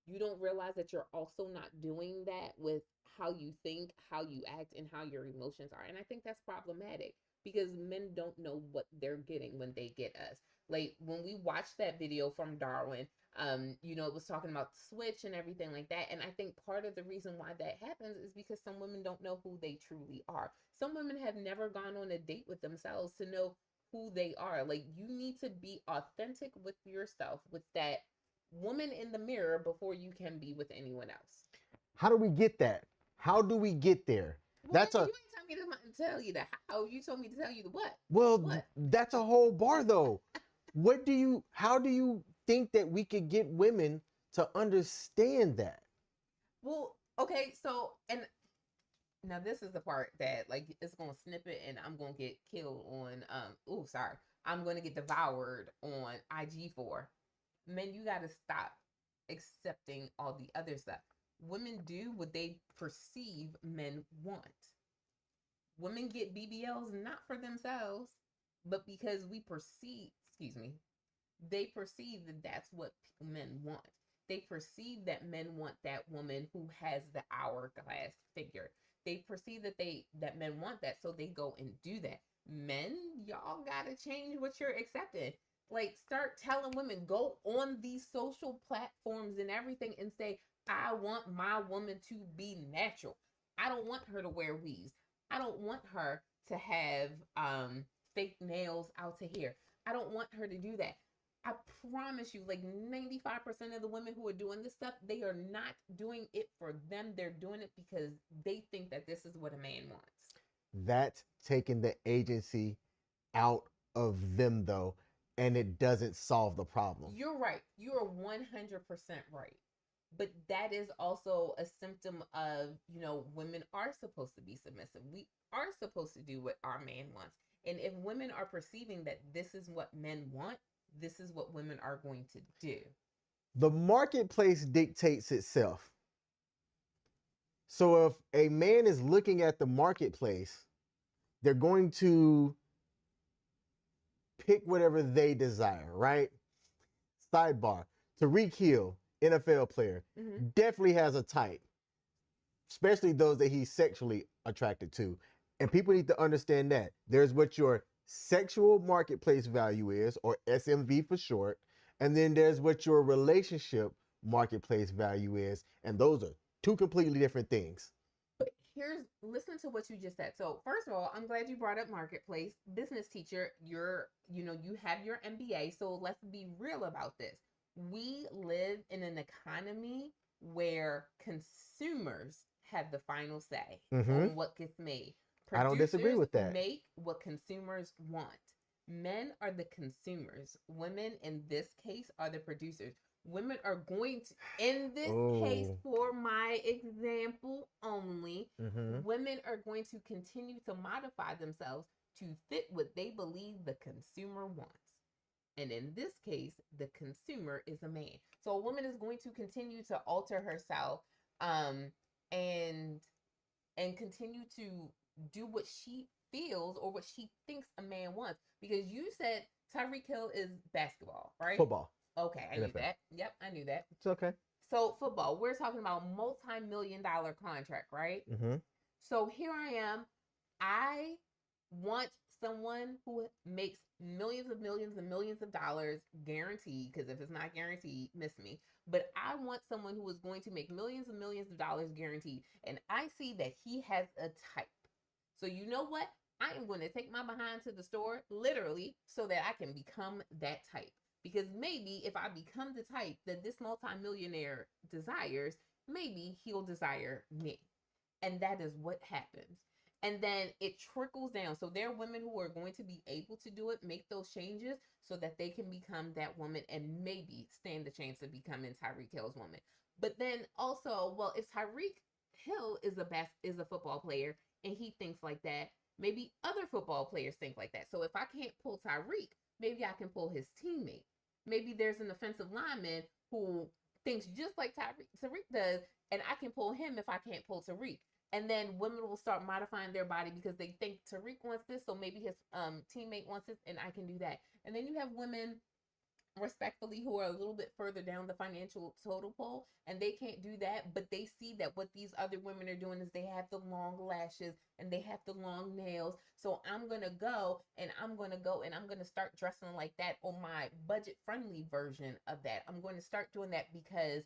you don't realize that you're also not doing that with how you think, how you act, and how your emotions are. And I think that's problematic because men don't know what they're getting when they get us. Like when we watched that video from Darwin, it was talking about the switch and everything like that. And I think part of the reason why that happens is because some women don't know who they truly are. Some women have never gone on a date with themselves to know who they are. Like you need to be authentic with yourself, with that woman in the mirror, before you can be with anyone else. How do we get that? How do we get there? Well, That's nigga, a you ain't told me to tell you the how. You told me to tell you the what. well, What? that's a whole bar though. How do you think that we could get women to understand that? Well, okay, so and now this is the part that like it's gonna snip it and I'm gonna get killed on sorry. I'm gonna get devoured on IG for. Men, you gotta stop accepting all the other stuff. Women do what they perceive men want. Women get BBLs not for themselves, but because we perceive, excuse me, they perceive that that's what men want. They perceive that men want that woman who has the hourglass figure. They perceive that men want that, so they go and do that. Men, y'all gotta change what you're accepting. Like, start telling women, go on these social platforms and everything and say, I want my woman to be natural. I don't want her to wear weaves. I don't want her to have fake nails out to here. I don't want her to do that. I promise you, like 95% of the women who are doing this stuff, they are not doing it for them. They're doing it because they think that this is what a man wants. That's taking the agency out of them though, and it doesn't solve the problem. You're right. You are 100% right. But that is also a symptom of, women are supposed to be submissive. We are supposed to do what our man wants. And if women are perceiving that this is what men want, this is what women are going to do. The marketplace dictates itself. So if a man is looking at the marketplace, they're going to pick whatever they desire, right? Sidebar. Tariq Hill, NFL player, definitely has a type, especially those that he's sexually attracted to. And people need to understand that. There's what your sexual marketplace value is, or SMV for short, and then there's what your relationship marketplace value is, and those are two completely different things. But listen to what you just said. So first of all, I'm glad you brought up marketplace. Business teacher, you have your MBA, so let's be real about this. We live in an economy where consumers have the final say on what gets made. I don't disagree with that. Make what consumers want. Men are the consumers. Women, in this case, are the producers. women are going to, in this case, Oh. for my example only, Mm-hmm. women are going to continue to modify themselves to fit what they believe the consumer wants. And in this case, the consumer is a man. So a woman is going to continue to alter herself, um, and continue to do what she feels or what she thinks a man wants. Because you said Tyreek Hill is basketball, right? Football. Okay, I knew NFL. that. Yep, I knew that. It's okay. So football, we're talking about multi-million-dollar contract, right? Mm-hmm. So here I am. I want someone who makes millions of millions and millions of dollars guaranteed, because if it's not guaranteed, miss me. But I want someone who is going to make millions and millions of dollars guaranteed. And I see that he has a type. So you know what? I am going to take my behind to the store, literally, so that I can become that type. Because maybe if I become the type that this multimillionaire desires, maybe he'll desire me. And that is what happens. And then it trickles down. So there are women who are going to be able to do it, make those changes so that they can become that woman and maybe stand the chance of becoming Tyreek Hill's woman. But then also, well, if Tyreek Hill is a football player and he thinks like that, maybe other football players think like that. So if I can't pull Tyreek, maybe I can pull his teammate. Maybe there's an offensive lineman who thinks just like Tyreek does, and I can pull him if I can't pull Tyreek. And then women will start modifying their body because they think Tyreek wants this, so maybe his teammate wants this, and I can do that. And then you have women, respectfully, who are a little bit further down the financial total pole, and they can't do that, but they see that what these other women are doing is they have the long lashes and they have the long nails. So I'm gonna go and I'm gonna start dressing like that on my budget friendly version of that. I'm going to start doing that because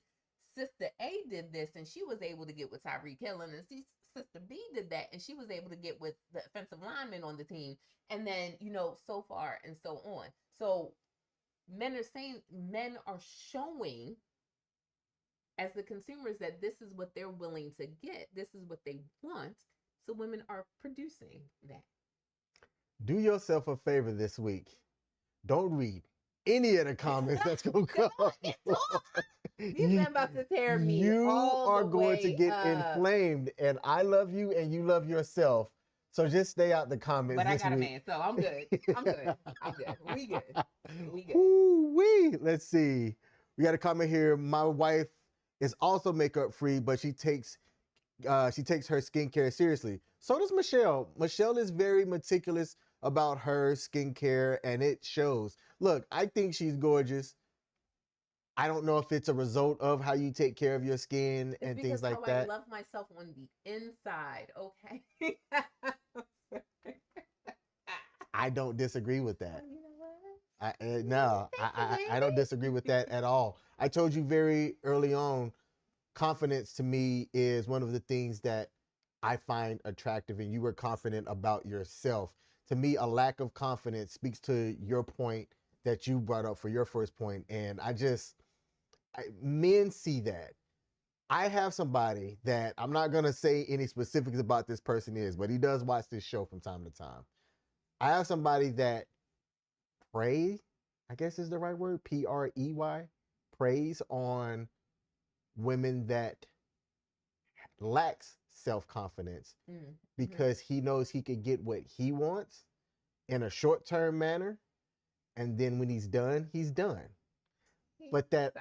Sister A did this and she was able to get with Tyreek Hill, and Sister B did that and she was able to get with the offensive lineman on the team, and then so far and so on. So men are showing as the consumers that this is what they're willing to get, this is what they want. So women are producing that. Do yourself a favor this week. Don't read any of the comments that's gonna come. These men about to tear me You all are the going to way get up. inflamed, and I love you, and you love yourself. So just stay out the comments. But I this got a week. man, so I'm good. I'm good. I'm good. We good. We good. Woo-wee. Let's see. We got a comment here. My wife is also makeup free, but she takes her skincare seriously. So does Michelle. Michelle is very meticulous about her skincare, and it shows. Look, I think she's gorgeous. I don't know if it's a result of how you take care of your skin It's and things because like how that. I love myself on the inside, okay? I don't disagree with that. You know what? No, I don't disagree with that at all. I told you very early on, confidence to me is one of the things that I find attractive, and you were confident about yourself. To me, a lack of confidence speaks to your point that you brought up for your first point, and men see that. I have somebody that I'm not going to say any specifics about this person is, but he does watch this show from time to time. I have somebody that preys, I guess is the right word, Prey, preys on women that lacks self-confidence because he knows he could get what he wants in a short-term manner, and then when he's done, he's done. But that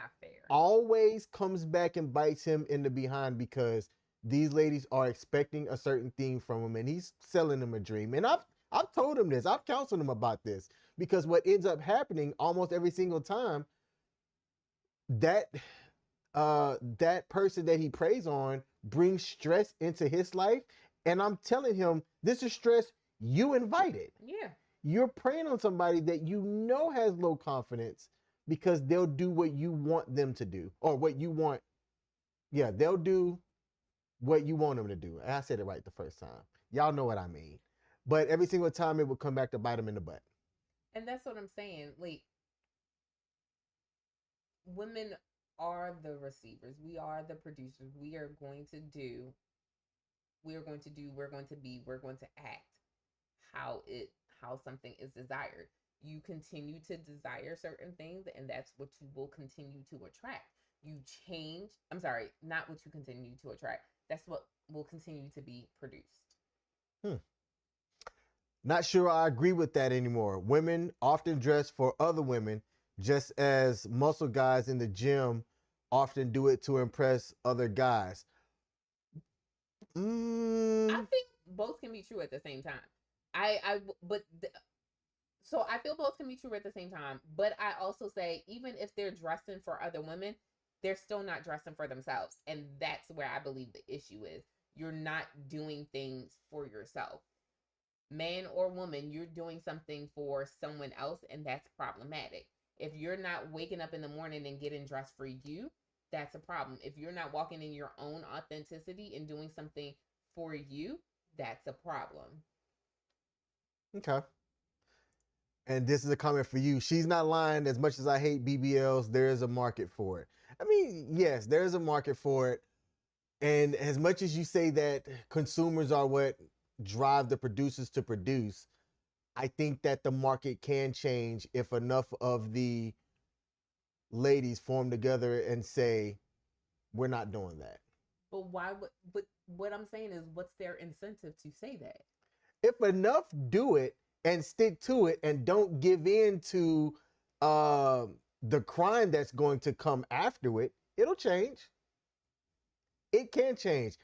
always comes back and bites him in the behind because these ladies are expecting a certain thing from him, and he's selling them a dream. And I've told him this, I've counseled him about this, because what ends up happening almost every single time, that that person that he preys on brings stress into his life. And I'm telling him, this is stress you invited. Yeah. You're preying on somebody that you know has low confidence because they'll do what you want them to do, or what you want. Yeah, they'll do what you want them to do. I said it right the first time. Y'all know what I mean. But every single time it will come back to bite them in the butt. And that's what I'm saying. Like, women are the receivers. We are the producers. We're going to be, we're going to act how something is desired. You continue to desire certain things, and that's what you will continue to attract. You change, I'm sorry, not what you continue to attract. That's what will continue to be produced. Hmm. Not sure I agree with that anymore. Women often dress for other women, just as muscle guys in the gym often do it to impress other guys. I Mm, think both can be true at the same time. But so I feel both can be true at the same time. But I also say, even if they're dressing for other women, they're still not dressing for themselves. And that's where I believe the issue is. You're not doing things for yourself. Man or woman, you're doing something for someone else, and that's problematic. If you're not waking up in the morning and getting dressed for you, that's a problem. If you're not walking in your own authenticity and doing something for you, that's a problem. okay. And this is a comment for you. She's not lying. As much as I hate BBLs, there is a market for it. I mean, yes, there is a market for it. And as much as you say that consumers are what drive the producers to produce, I think that the market can change if enough of the ladies form together and say, we're not doing that. But why would, but what I'm saying is, what's their incentive to say that? If enough do it and stick to it and don't give in to uh, the crime that's going to come after it, it'll change. It can change.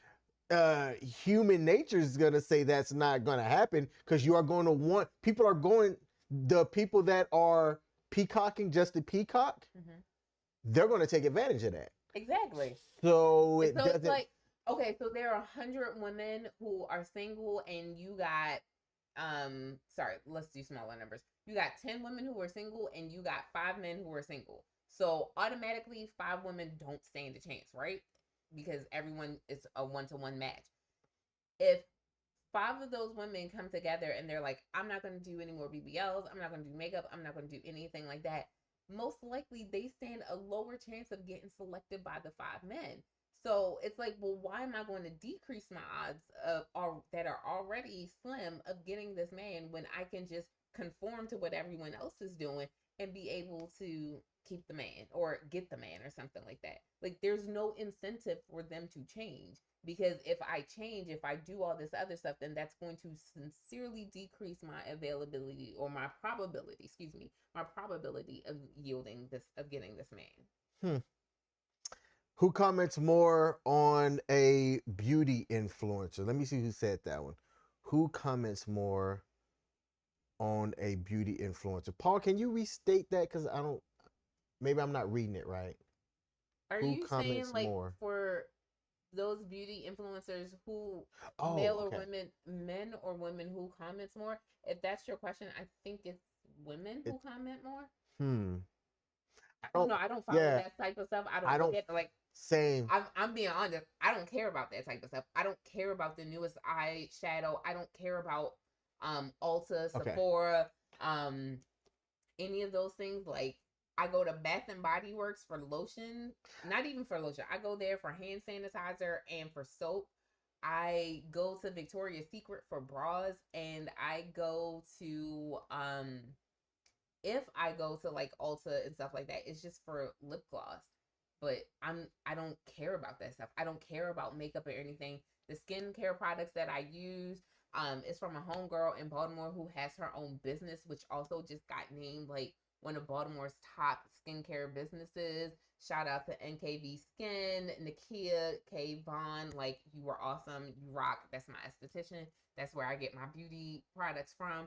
Human nature is going to say that's not going to happen because you are going to want, people are going, the people that are peacocking just to peacock, they're going to take advantage of that. Exactly. So it So doesn't. it's like, okay, so there are 100 women who are single, and you got, sorry, let's do smaller numbers. You got 10 women who are single, and you got 5 men who are single. So automatically, 5 women don't stand a chance, right? Because everyone is a 1-to-1 match. If 5 of those women come together and they're like, I'm not going to do any more BBLs, I'm not going to do makeup, I'm not going to do anything like that, most likely they stand a lower chance of getting selected by the 5 men. So it's like, well, why am I going to decrease my odds that are already slim of getting this man when I can just conform to what everyone else is doing and be able to keep the man or get the man or something like that? Like, there's no incentive for them to change, because if I change, if I do all this other stuff, then that's going to sincerely decrease my availability, or my probability, excuse me, my probability of yielding this, of getting this man. Who comments more on a beauty influencer? Let me see who said that one. Who comments more on a beauty influencer? Paul, can you restate that? Because I don't, maybe I'm not reading it right. Are Who you saying, comments like, more? for those beauty influencers who, Oh, male or okay. women, men or women, who comments more? If that's your question, I think it's women It, who comment more. hmm. I I don't don't, know. I don't follow yeah, that type of stuff. I I don't look don't, at, like, same. I'm being honest. I don't care about that type of stuff. I don't care about the newest eyeshadow. I don't care about Ulta, Okay. Sephora, um any of those things. Like, I go to Bath and Body Works for lotion. Not even for lotion. I go there for hand sanitizer and for soap. I go to Victoria's Secret for bras, and I go to if I go to, like, Ulta and stuff like that, it's just for lip gloss. But I don't care about that stuff. I don't care about makeup or anything. The skincare products that I use, is from a homegirl in Baltimore who has her own business, which also just got named, like, one of Baltimore's top skincare businesses. Shout out to NKV Skin, Nakia K Vaughn. Like, you were awesome. You rock. That's my esthetician. That's where I get my beauty products from.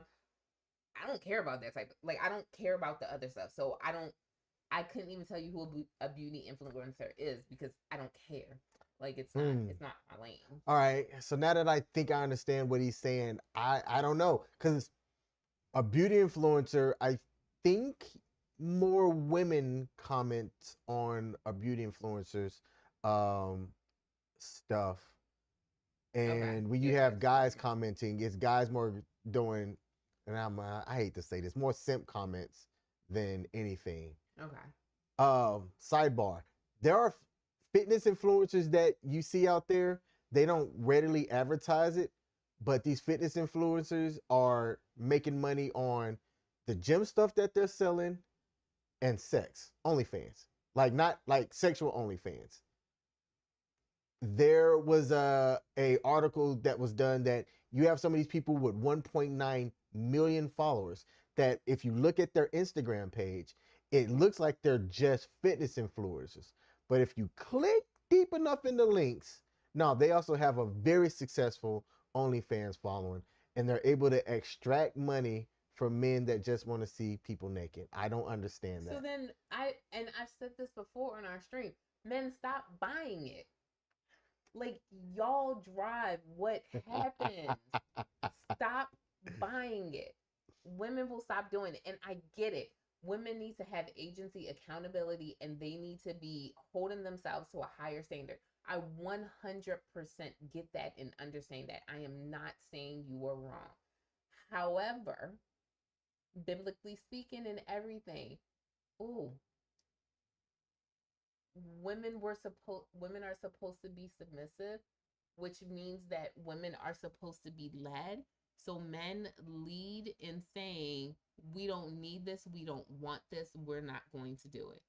I don't care about that type of, like, I don't care about the other stuff. So I couldn't even tell you who a beauty influencer is, because I don't care. Like, it's not my lane. All right. So now that I think I understand what he's saying, I don't know. Because a beauty influencer, I think more women comment on a beauty influencer's stuff. Okay. And when you Yeah, have that's true. guys commenting, it's guys more doing, and I hate to say this, more simp comments than anything. Okay. Sidebar. There are fitness influencers that you see out there. They don't readily advertise it, but these fitness influencers are making money on the gym stuff that they're selling, and sex OnlyFans, like not like sexual OnlyFans. There was a article that was done that you have some of these people with 1.9 million followers that if you look at their Instagram page, it looks like they're just fitness influencers. But if you click deep enough in the links, no, they also have a very successful OnlyFans following, and they're able to extract money from men that just want to see people naked. I don't understand that. So then I've said this before on our stream, men, stop buying it. Like, y'all drive what happens. Stop buying it. Women will stop doing it. And I get it. Women need to have agency, accountability, and they need to be holding themselves to a higher standard. I 100% get that and understand that. I am not saying you are wrong. However, biblically speaking and everything, women are supposed to be submissive, which means that women are supposed to be led. So men lead in saying, we don't need this, we don't want this, we're not going to do it.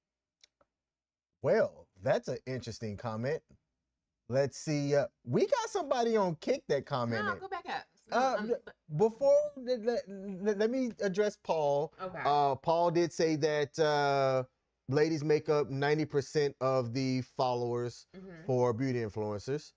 Well, that's an interesting comment. Let's see. We got somebody on Kick that commented. No, go back up. Before, let me address Paul. Okay. Paul did say that ladies make up 90% of the followers for beauty influencers.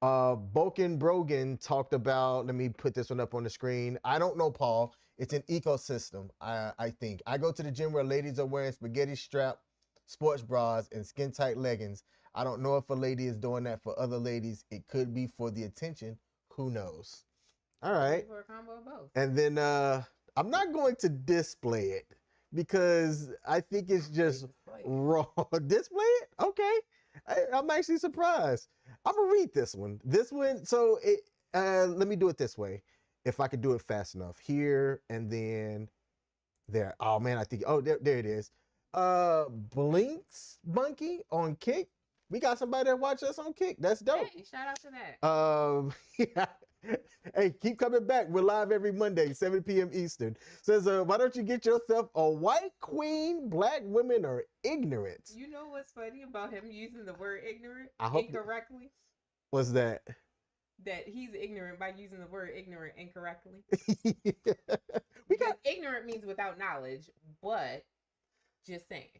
Boken Brogan talked about, let me put this one up on the screen. I don't know, Paul. It's an ecosystem, I think. I go to the gym where ladies are wearing spaghetti strap sports bras and skin tight leggings. I don't know if a lady is doing that for other ladies. It could be for the attention. Who knows? All right. For a combo of both. And then I'm not going to display it because I think it's just wrong. Display it? Okay. I'm actually surprised. I'm gonna read this one. So let me do it this way. If I could do it fast enough. Here and then there. Oh man, I think there it is. Blinks Bunky on Kick. We got somebody that watch us on Kick. That's dope. Hey, shout out to that. Yeah. Hey, keep coming back. We're live every Monday, 7 p.m. Eastern. Says, why don't you get yourself a white queen? Black women are ignorant. You know what's funny about him using the word ignorant incorrectly? What's that? That he's ignorant by using the word ignorant incorrectly. Because ignorant means without knowledge, but just saying.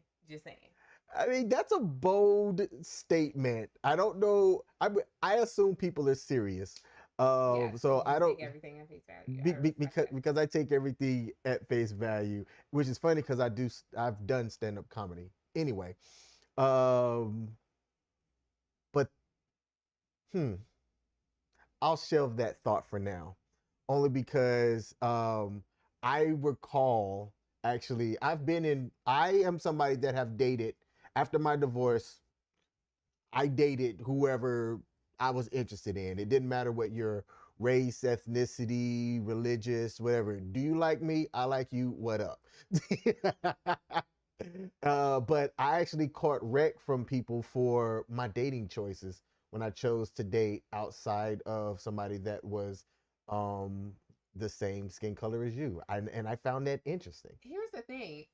I mean, that's a bold statement. I don't know. I assume people are serious. So I don't take everything at face value. because I take everything at face value, which is funny because I've done stand-up comedy anyway. But I'll shelve that thought for now, only because I recall actually I am somebody that have dated after my divorce. I dated whoever I was interested in. It didn't matter what your race, ethnicity, religious, whatever. Do you like me? I like you. What up? But I actually caught wreck from people for my dating choices when I chose to date outside of somebody that was the same skin color as you. And I found that interesting. Here's the thing.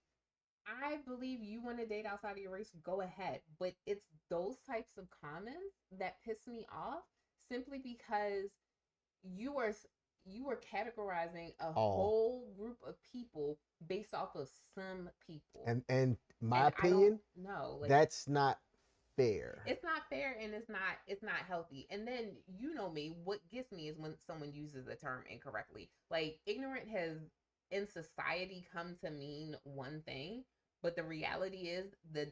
I believe you want to date outside of your race, go ahead. But it's those types of comments that piss me off simply because you are categorizing a whole group of people based off of some people. And my opinion, that's not fair. It's not fair and it's not healthy. And then you know me, what gets me is when someone uses the term incorrectly. Like ignorant has in society come to mean one thing. But the reality is the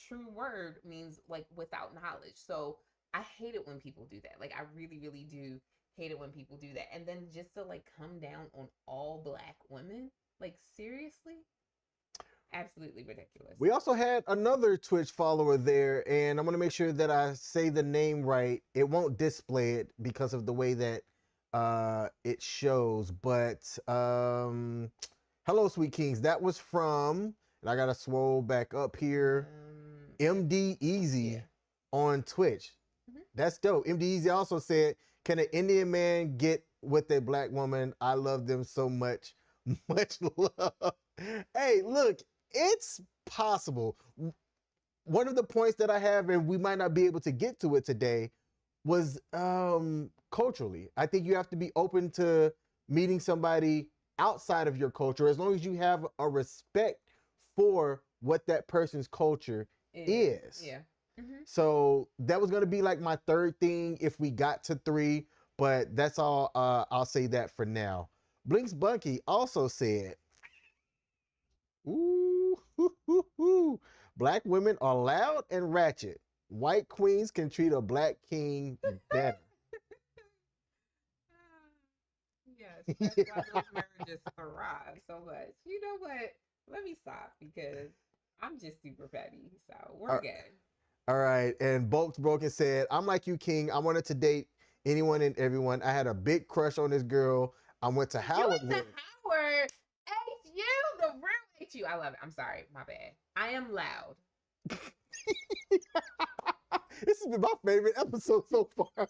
true word means like without knowledge. So I hate it when people do that. Like I really, really do hate it when people do that. And then just to like come down on all Black women, like seriously? Absolutely ridiculous. We also had another Twitch follower there, and I'm going to make sure that I say the name right. It won't display it because of the way that it shows. But hello, Sweet Kings. That was from... And I gotta swole back up here. MD Easy on Twitch. That's dope. MD Easy also said, "Can an Indian man get with a Black woman? I love them so much. Much love." Hey, look, it's possible. One of the points that I have, and we might not be able to get to it today, was culturally. I think you have to be open to meeting somebody outside of your culture as long as you have a respect for what that person's culture is. Yeah. Mm-hmm. So that was going to be like my third thing if we got to three, but that's all. I'll say that for now. Blinks Bunky also said, ooh, hoo, hoo, hoo. Black women are loud and ratchet. White queens can treat a black king better. Yes, that's why those marriages thrive so much. You know what? Let me stop because I'm just super petty. So we're Uh, good. All right. And Bolts Broken said, I'm like you, King. I wanted to date anyone and everyone. I had a big crush on this girl. I went to You Howard went to with. Howard. HU, the real HU. I love it. I'm sorry. My bad. I am loud. This has been my favorite episode so far.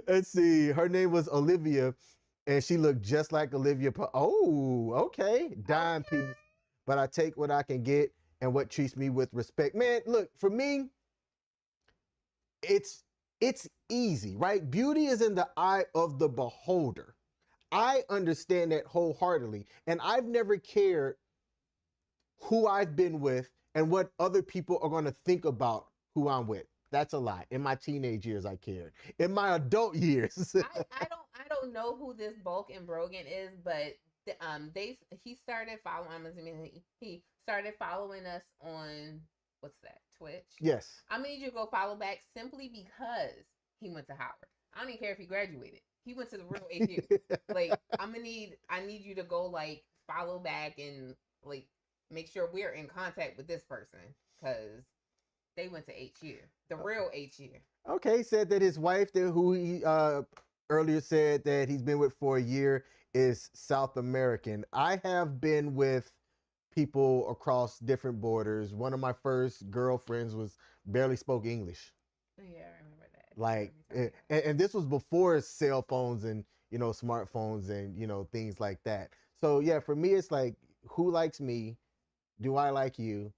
Let's see. Her name was Olivia, and she looked just like Olivia. Oh, okay. Dime piece. But I take what I can get and what treats me with respect. Man, look, for me, it's it's easy, right? Beauty is in the eye of the beholder. I understand that wholeheartedly. And I've never cared who I've been with and what other people are going to think about who I'm with. That's a lie. In my teenage years, I cared. In my adult years, I don't know who this Bulk and Brogan is, but he started following. He started following us on what's that, Twitch. yes. I need you to go follow back simply because he went to Howard. I don't even care if he graduated. He went to the real AU. Like I need you to go like follow back and like make sure we're in contact with this person because they went to HU, the real HU. Okay, he said that his wife, who he earlier said that he's been with for a year, is South American. I have been with people across different borders. One of my first girlfriends was barely spoke English. Yeah, I remember that. Like, and this was before cell phones and smartphones and things like that. So yeah, for me, it's like, who likes me? Do I like you?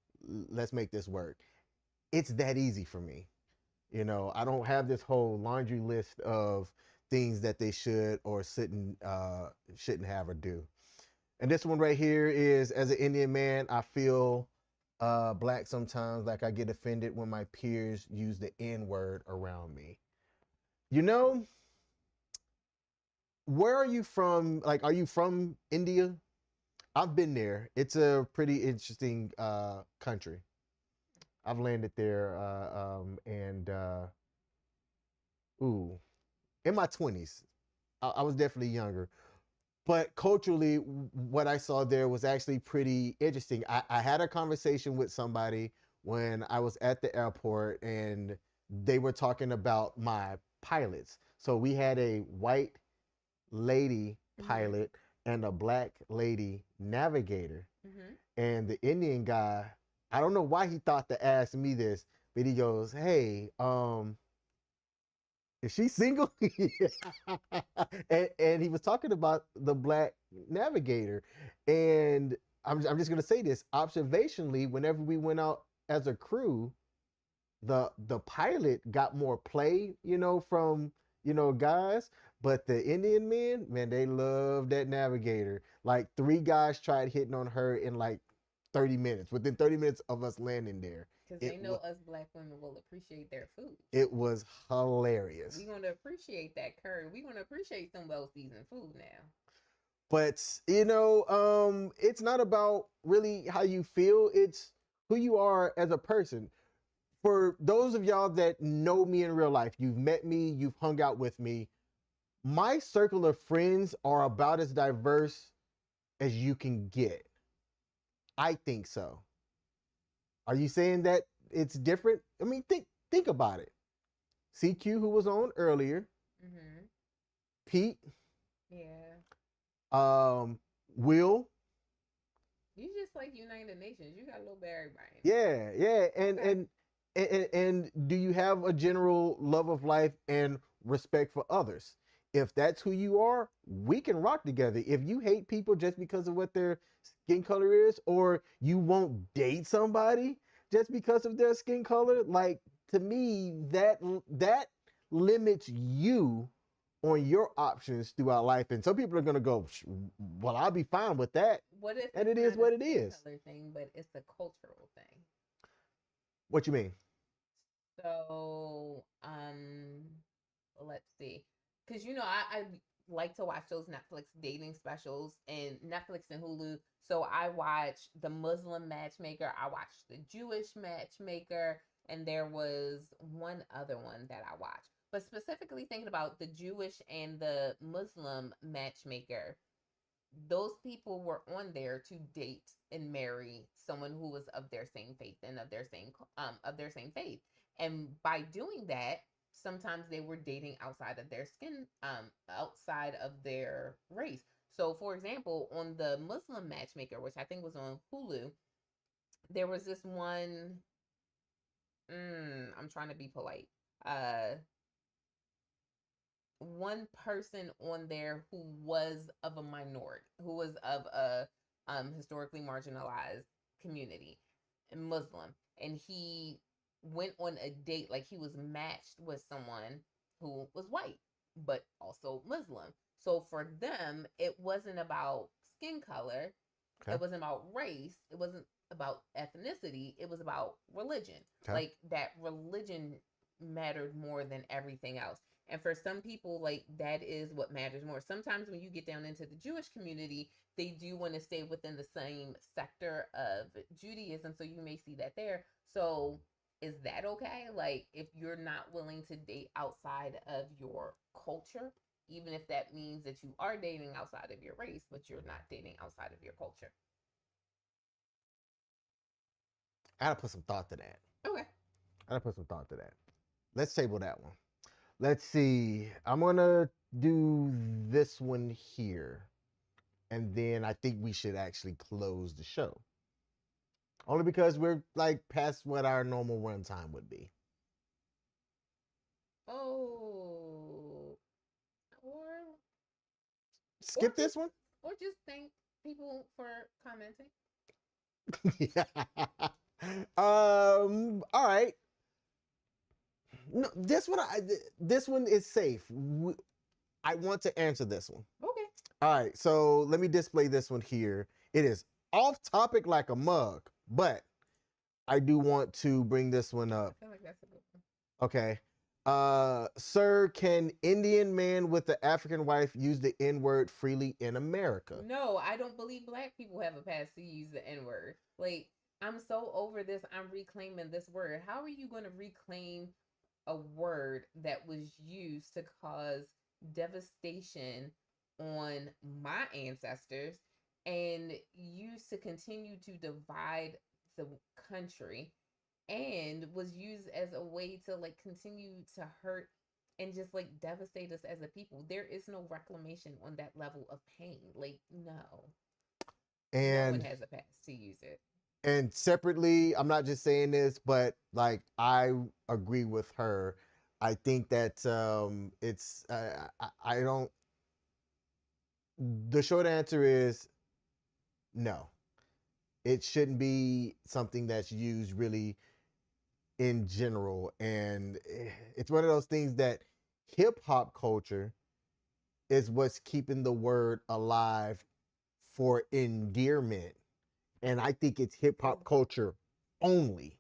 Let's make this work. It's that easy for me. I don't have this whole laundry list of things that they should or shouldn't have or do. And this one right here is, as an Indian man, I feel black sometimes. Like I get offended when my peers use the N word around me. Where are you from? Like, are you from India? I've been there. It's a pretty interesting country. I've landed there, and ooh, in my 20s. I was definitely younger, but culturally, what I saw there was actually pretty interesting. I had a conversation with somebody when I was at the airport, and they were talking about my pilots. So we had a white lady pilot and a black lady navigator. And the Indian guy, I don't know why he thought to ask me this, but he goes, "Hey, is she single?" and he was talking about the black navigator. And I'm just gonna say this observationally, whenever we went out as a crew, the pilot got more play, from guys, but the Indian men, man, they love that navigator. Like 3 guys tried hitting on her in like 30 minutes, within 30 minutes of us landing there. Because they know us black women will appreciate their food. It was hilarious. We're going to appreciate that curry. We're going to appreciate some well-seasoned food now. But, it's not about really how you feel. It's who you are as a person. For those of y'all that know me in real life, you've met me, you've hung out with me, my circle of friends are about as diverse as you can get. I think so. Are you saying that it's different? I mean, think about it. CQ, who was on earlier, Pete, Will. You just like United Nations. You got a little bit of everybody. Yeah. And do you have a general love of life and respect for others? if that's who you are, we can rock together. If you hate people just because of what their skin color is, or you won't date somebody just because of their skin color, like, to me, that limits you on your options throughout life. And some people are gonna go, well, I'll be fine with that. What if And it's it is not what a it skin is. color thing, but it's a cultural thing? What you mean? So, let's see, because I like to watch those Netflix dating specials and Netflix and Hulu. So I watch the Muslim matchmaker, I watched the Jewish matchmaker, and there was one other one that I watched. But specifically thinking about the Jewish and the Muslim matchmaker, those people were on there to date and marry someone who was of their same faith and of their same faith. And by doing that, sometimes they were dating outside of their skin, outside of their race. So for example, on the Muslim matchmaker, which I think was on Hulu, there was this one, I'm trying to be polite, uh one person on there who was of a minority, who was of a historically marginalized community, Muslim, and he went on a date, like he was matched with someone who was white but also Muslim. So for them, it wasn't about skin color, Okay. it wasn't about race, it wasn't about ethnicity, it was about religion. Okay. Like that religion mattered more than everything else. And for some people, like that is what matters more. Sometimes when you get down into the Jewish community, they do want to stay within the same sector of Judaism. So you may see that there. So is that okay? Like if you're not willing to date outside of your culture, even if that means that you are dating outside of your race, but you're not dating outside of your culture. I gotta put some thought to that. Okay. I gotta put some thought to that. Let's table that one. Let's see. I'm gonna do this one here, and then I think we should actually close the show. Only because we're like past what our normal runtime would be. Oh, or or Skip this just one. or just thank people for commenting. All right. No, this one is safe. I want to answer this one. Okay. All right, so let me display this one here. It is off topic like a mug, but I do want to bring this one I up. feel like that's a good one. Okay. Sir, can Indian man with the African wife use the N-word freely in America? No, I don't believe black people have a pass to use the N word. Like, I'm so over this. I'm reclaiming this word. How are you going to reclaim a word that was used to cause devastation on my ancestors and used to continue to divide the country and was used as a way to like continue to hurt and just like devastate us as a people? There is no reclamation on that level of pain. Like, no. No one And has a pass to use it. and separately, I'm not just saying this, but like I agree with her. I think that it's I don't. The short answer is no. It shouldn't be something that's used really in general, and it's one of those things that hip hop culture is what's keeping the word alive for endearment, and I think it's hip hop culture only.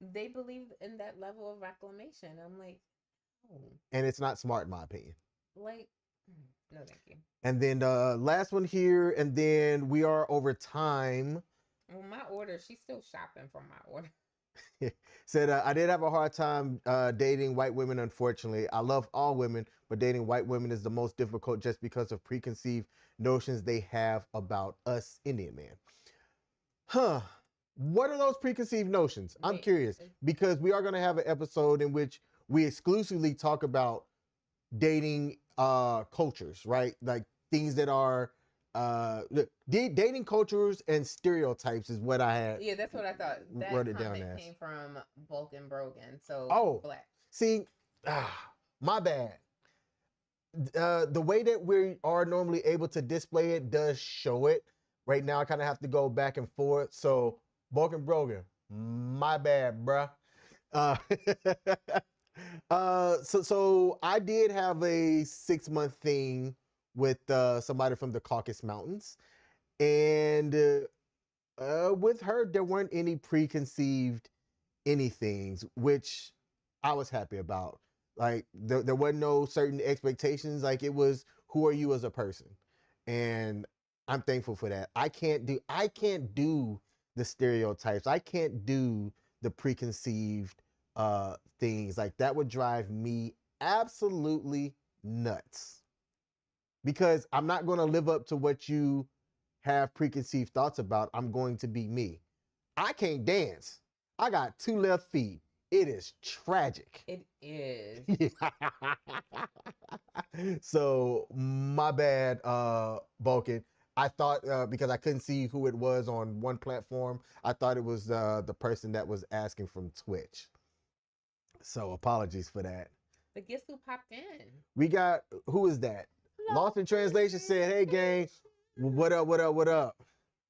They believe in that level of reclamation. I'm like, oh, And it's not smart in my opinion. like, no, thank you. And then the last one here, and then we are over time. Well, my order, she's still shopping for my order. Said, I did have a hard time dating white women, unfortunately. I love all women, but dating white women is the most difficult just because of preconceived notions they have about us Indian men. Huh. What are those preconceived notions? I'm curious because we are going to have an episode in which we exclusively talk about dating cultures, right? Like things that are dating cultures and stereotypes is what I had. Yeah, that's what I thought. That wrote it down comment as. came from Bulk and Brogan. So Oh, black. see, my bad. The way that we are normally able to display it does show it. Right now, I kind of have to go back and forth. So, Broken Brogan, my bad, bruh. Uh, so I did have a 6-month thing with somebody from the Caucasus Mountains, and with her, there weren't any preconceived anythings, which I was happy about. Like there wasn't no certain expectations. Like it was, who are you as a person? And I'm thankful for that. I can't do the stereotypes. I can't do the preconceived things. Like that would drive me absolutely nuts. Because I'm not going to live up to what you have preconceived thoughts about. I'm going to be me. I can't dance. I got 2 left feet. It is tragic. It is. So my bad, Vulcan. I thought because I couldn't see who it was on one platform, I thought it was the person that was asking from Twitch. So apologies for that. But guess who popped in? We got, who is that? Lost in Translation said, "Hey gang, what up, what up, what up?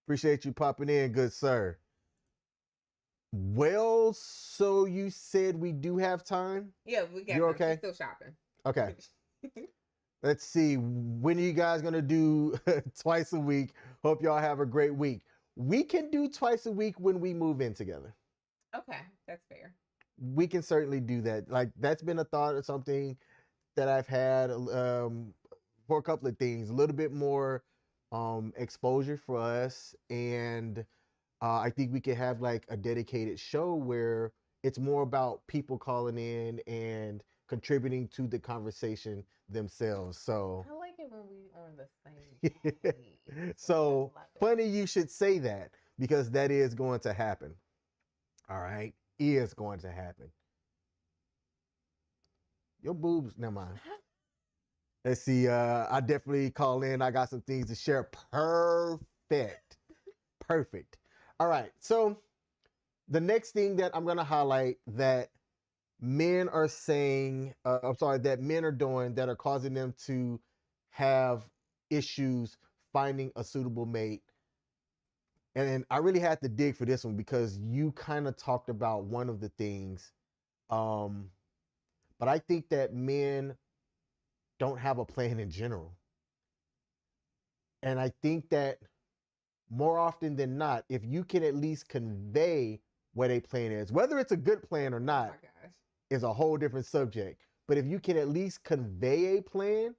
Appreciate you popping in, good sir." Well, so you said we do have time? Yeah, we got. You okay? Still shopping. Okay. Let's see. When are you guys gonna do twice a week? Hope y'all have a great week. We can do twice a week when we move in together. Okay, that's fair. We can certainly do that. Like that's been a thought or something that I've had for a couple of things. A little bit more exposure for us, and I think we could have like a dedicated show where it's more about people calling in and contributing to the conversation themselves. So I like it when we on the same page. so funny you should say that, because that is going to happen. All right, is going to happen. Your boobs, never mind. Let's see. I definitely call in. I got some things to share. Perfect. Perfect. All right. So the next thing that I'm going to highlight that men are saying, that men are doing that are causing them to have issues finding a suitable mate. And I really had to dig for this one because you kind of talked about one of the things. But I think that men don't have a plan in general. And I think that more often than not, if you can at least convey what a plan is, whether it's a good plan or not, is a whole different subject. But if you can at least convey a plan,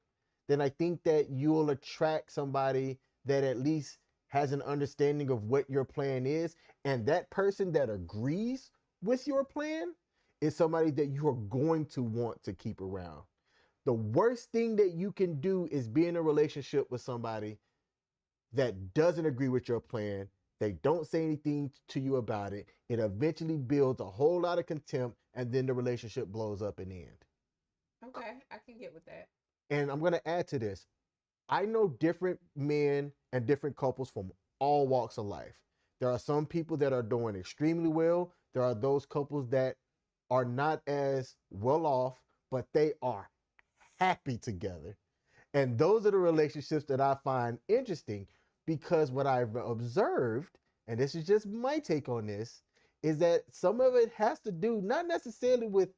then I think that you'll attract somebody that at least has an understanding of what your plan is. And that person that agrees with your plan is somebody that you are going to want to keep around. The worst thing that you can do is be in a relationship with somebody that doesn't agree with your plan. They don't say anything to you about it. It eventually builds a whole lot of contempt, and then the relationship blows up in the end. Okay, I can get with that. And I'm going to add to this. I know different men and different couples from all walks of life. There are some people that are doing extremely well. There are those couples that are not as well off, but they are happy together. And those are the relationships that I find interesting, because what I've observed, and this is just my take on this, is that some of it has to do not necessarily with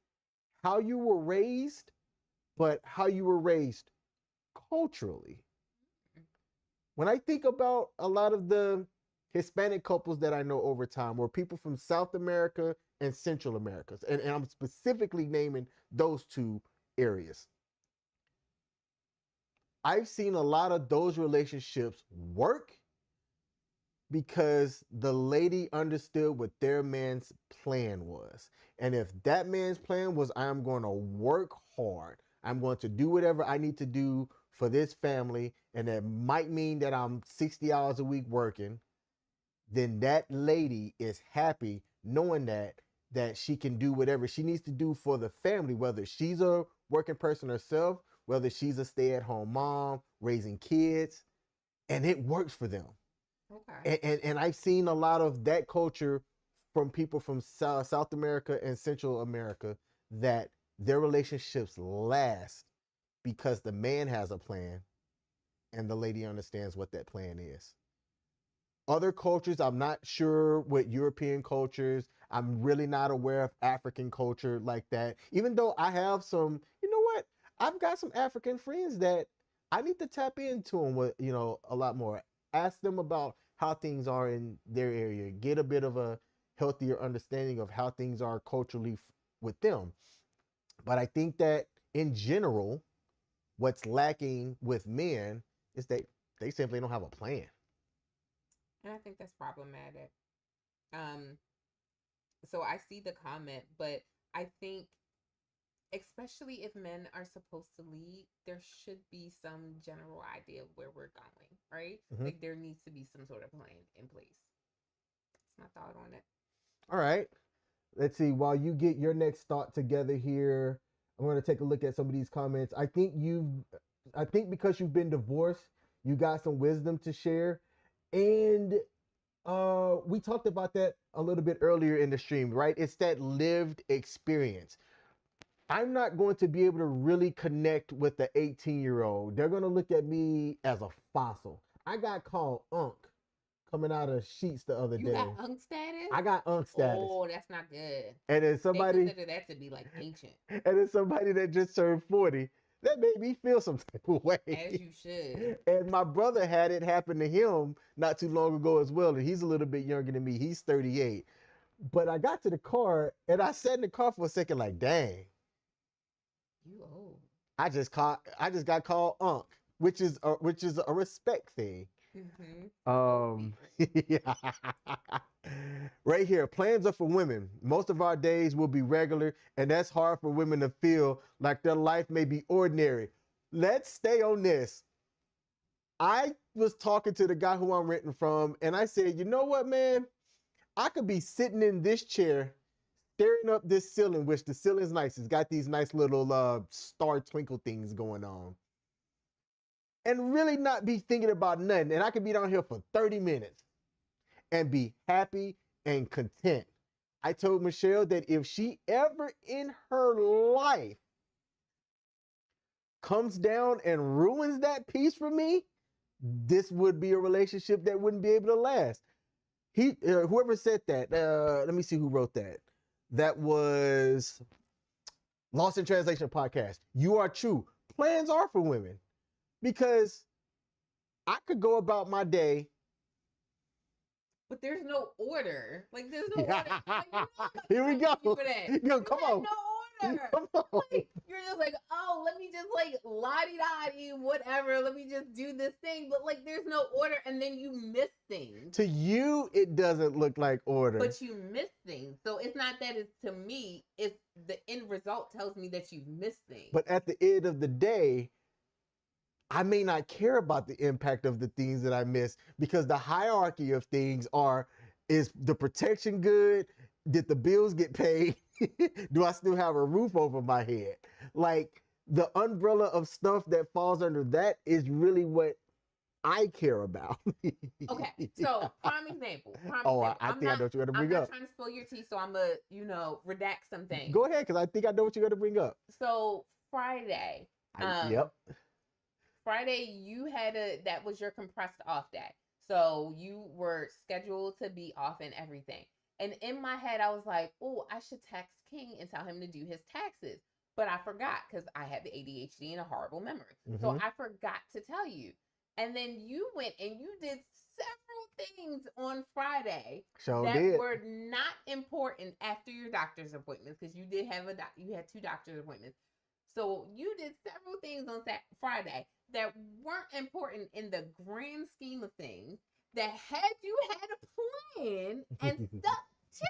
how you were raised, but how you were raised culturally. When I think about a lot of the Hispanic couples that I know over time, or people from South America and Central America, and I'm specifically naming those two areas, I've seen a lot of those relationships work because the lady understood what their man's plan was. And if that man's plan was, I'm going to work hard, I'm going to do whatever I need to do for this family, and that might mean that I'm 60 hours a week working, then that lady is happy knowing that she can do whatever she needs to do for the family, whether she's a working person herself, whether she's a stay-at-home mom raising kids, and it works for them. Okay. And I've seen a lot of that culture from people from South America and Central America, that their relationships last because the man has a plan and the lady understands what that plan is. Other cultures, I'm not sure what European cultures, I'm really not aware of African culture like that. Even though I have some, you know what? I've got some African friends that I need to tap into them with, a lot more. Ask them about how things are in their area, get a bit of a healthier understanding of how things are culturally with them. But I think that in general, what's lacking with men is that they simply don't have a plan. And I think that's problematic. So I see the comment, but I think especially if men are supposed to lead, there should be some general idea of where we're going, right? Mm-hmm. Like there needs to be some sort of plan in place. That's my thought on it. All right. Let's see. While you get your next thought together here, I'm going to take a look at some of these comments. I think because you've been divorced, you got some wisdom to share. And we talked about that a little bit earlier in the stream, right? It's that lived experience. I'm not going to be able to really connect with the 18-year-old. They're going to look at me as a fossil. I got called Unc coming out of sheets the other day. You got Unc status? I got Unc status. Oh, that's not good. And then somebody, they consider that to be like ancient. And then somebody that just turned 40, that made me feel some type of way. As you should. And my brother had it happen to him not too long ago as well. And he's a little bit younger than me. He's 38. But I got to the car and I sat in the car for a second like, dang. You old. I just got called Unc, which is a respect thing. Mm-hmm. Right here, plans are for women. Most of our days will be regular, and that's hard for women to feel like their life may be ordinary. Let's stay on this. I was talking to the guy who I'm renting from, and I said, you know what, man? I could be sitting in this chair staring up this ceiling, which the ceiling's nice. It's got these nice little star twinkle things going on. And really not be thinking about nothing. And I could be down here for 30 minutes and be happy and content. I told Michelle that if she ever in her life comes down and ruins that piece for me, this would be a relationship that wouldn't be able to last. Whoever said that, let me see who wrote that. That was Lost in Translation podcast. You are true. Plans are for women because I could go about my day. But there's no order. Like there's no order. Like, here we go. Yo, come on. No order. Come on. Like, you're just like, oh, let me just like la-di-da-di, whatever. Let me just do this thing. But like there's no order and then you miss things. To you, it doesn't look like order. But you miss things. So it's not that it's to me, it's the end result tells me that you've missed things. But at the end of the day, I may not care about the impact of the things that I miss because the hierarchy of things is the protection good? Did the bills get paid? Do I still have a roof over my head? Like the umbrella of stuff that falls under that is really what I care about. Okay, so prime example. I know what you're going to bring up. I'm not trying to spill your tea, so I'm going to, redact some things. Go ahead, because I think I know what you're going to bring up. So Friday. Yep. Friday, that was your compressed off day. So you were scheduled to be off and everything. And in my head, I was like, oh, I should text King and tell him to do his taxes. But I forgot because I have the ADHD and a horrible memory. Mm-hmm. So I forgot to tell you. And then you went and you did several things on Friday that were not important after your doctor's appointments because you did have you had 2 doctor's appointments. So you did several things on Friday that weren't important in the grand scheme of things, that had you had a plan and stuck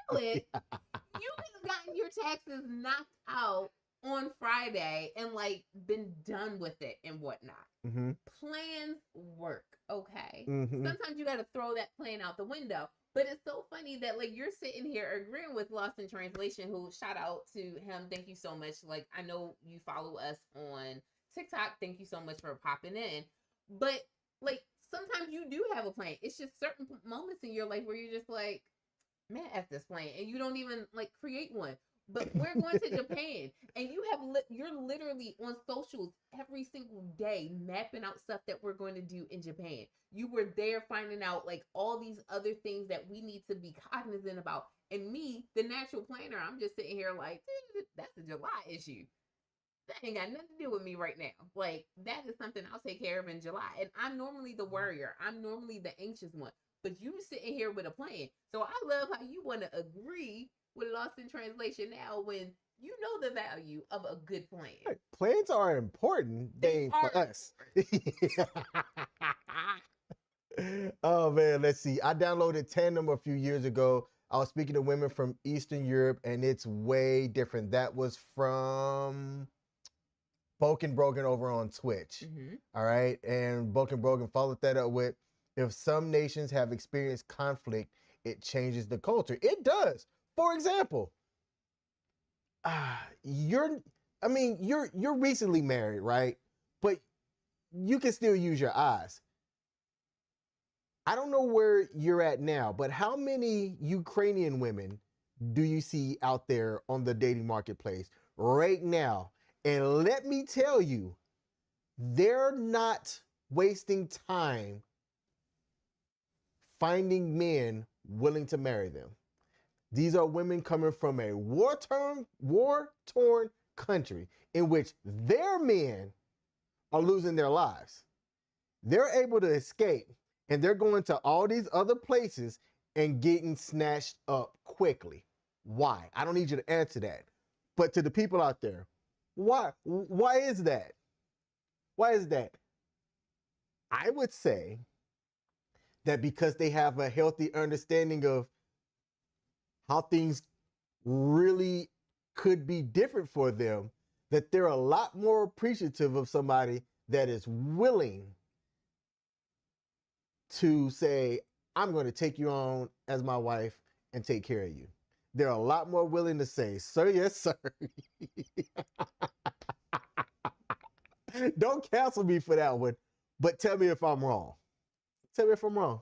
to it, you could have gotten your taxes knocked out on Friday and like been done with it and whatnot. Mm-hmm. Plans work, okay? Mm-hmm. Sometimes you got to throw that plan out the window. But it's so funny that like you're sitting here agreeing with Lost in Translation, who shout out to him. Thank you so much. Like I know you follow us on TikTok. Thank you so much for popping in. But like sometimes you do have a plan. It's just certain moments in your life where you're just like, man, F this plan. And you don't even like create one. but we're going to Japan, and you're literally on socials every single day mapping out stuff that we're going to do in Japan. You were there finding out like all these other things that we need to be cognizant about. And me, the natural planner, I'm just sitting here like, that's a July issue. That ain't got nothing to do with me right now. Like, that is something I'll take care of in July. And I'm normally the worrier. I'm normally the anxious one. But you sitting here with a plan. So I love how you want to agree with Lost in Translation now when you know the value of a good plan. Right. Plans are important. They ain't for us. Oh man, let's see. I downloaded Tandem a few years ago. I was speaking to women from Eastern Europe, and it's way different. That was from Boken Brogan over on Twitch. All right. And Boken Brogan followed that up with, if some nations have experienced conflict, it changes the culture. It does. For example, you're recently married, right? But you can still use your eyes. I don't know where you're at now, but how many Ukrainian women do you see out there on the dating marketplace right now? And let me tell you, they're not wasting time finding men willing to marry them. These are women coming from a war-torn country in which their men are losing their lives. They're able to escape, and they're going to all these other places and getting snatched up quickly. Why? I don't need you to answer that. But to the people out there, why? Why is that? Why is that? I would say that because they have a healthy understanding of how things really could be different for them, that they're a lot more appreciative of somebody that is willing to say, I'm going to take you on as my wife and take care of you. They're a lot more willing to say, sir, yes, sir. Don't cancel me for that one, but tell me if I'm wrong. Tell me if I'm wrong.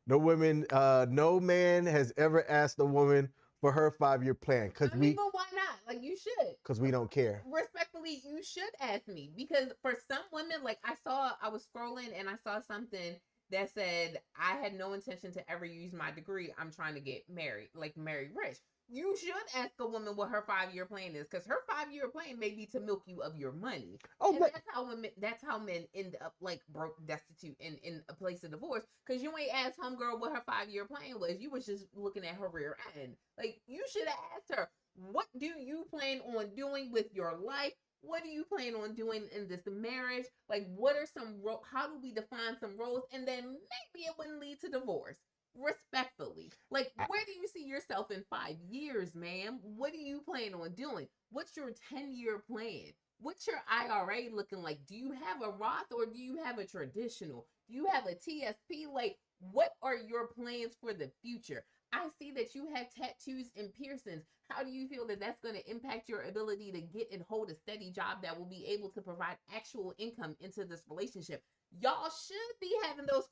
No man has ever asked a woman for her 5-year plan. But why not? Like, you should. Because we don't care. Respectfully, you should ask me. Because for some women, like I was scrolling and I saw something that said, I had no intention to ever use my degree. I'm trying to get married, like marry rich. You should ask a woman what her 5-year plan is, because her 5-year plan may be to milk you of your money. Oh, and that's how men end up like broke, destitute, in a place of divorce. Because you ain't asked homegirl what her 5-year plan was. You was just looking at her rear end. Like, you should have asked her, what do you plan on doing with your life? What do you plan on doing in this marriage? Like, what are how do we define some roles? And then maybe it wouldn't lead to divorce. Respectfully. Like, where do you see yourself in 5 years, ma'am? What do you plan on doing? What's your 10-year plan? What's your IRA looking like? Do you have a Roth or do you have a traditional? Do you have a TSP? Like, what are your plans for the future? I see that you have tattoos and piercings. How do you feel that that's going to impact your ability to get and hold a steady job that will be able to provide actual income into this relationship? Y'all should be having those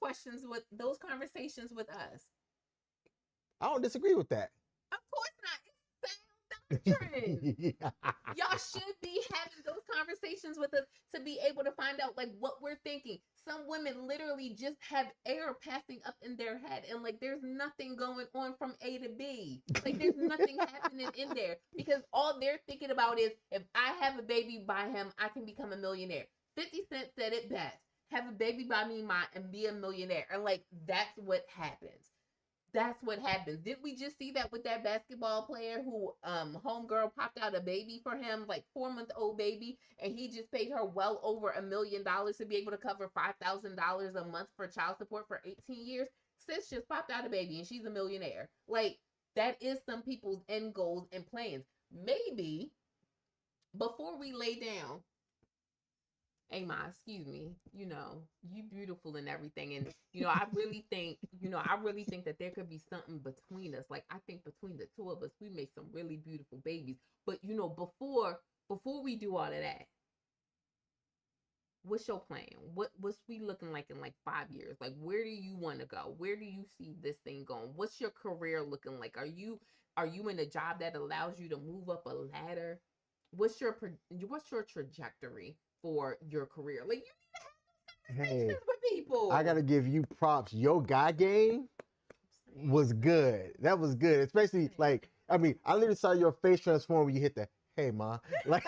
conversations with us. I don't disagree with that. Of course not. It's sound doctrine. Y'all should be having those conversations with us to be able to find out like what we're thinking. Some women literally just have air passing up in their head, and like there's nothing going on from A to B. Like there's nothing happening in there, because all they're thinking about is, if I have a baby by him, I can become a millionaire. 50 Cent said it best. Have a baby by me and be a millionaire. And like, that's what happens. That's what happens. Didn't we just see that with that basketball player who homegirl popped out a baby for him, like 4-month-old baby, and he just paid her well over $1 million to be able to cover $5,000 a month for child support for 18 years? Sis just popped out a baby and she's a millionaire. Like, that is some people's end goals and plans. Maybe before we lay down, hey, Ma, excuse me, you beautiful and everything. And, I really think that there could be something between us. Like, I think between the two of us, we make some really beautiful babies. But, before we do all of that, what's your plan? What's we looking like in like 5 years? Like, where do you want to go? Where do you see this thing going? What's your career looking like? Are you Are you in a job that allows you to move up a ladder? What's your trajectory for your career? Like, you need to have Hey, conversations with people. I gotta give you props. Your guy game was good. That was good. Especially like, I mean, I literally saw your face transform when you hit the hey ma. Like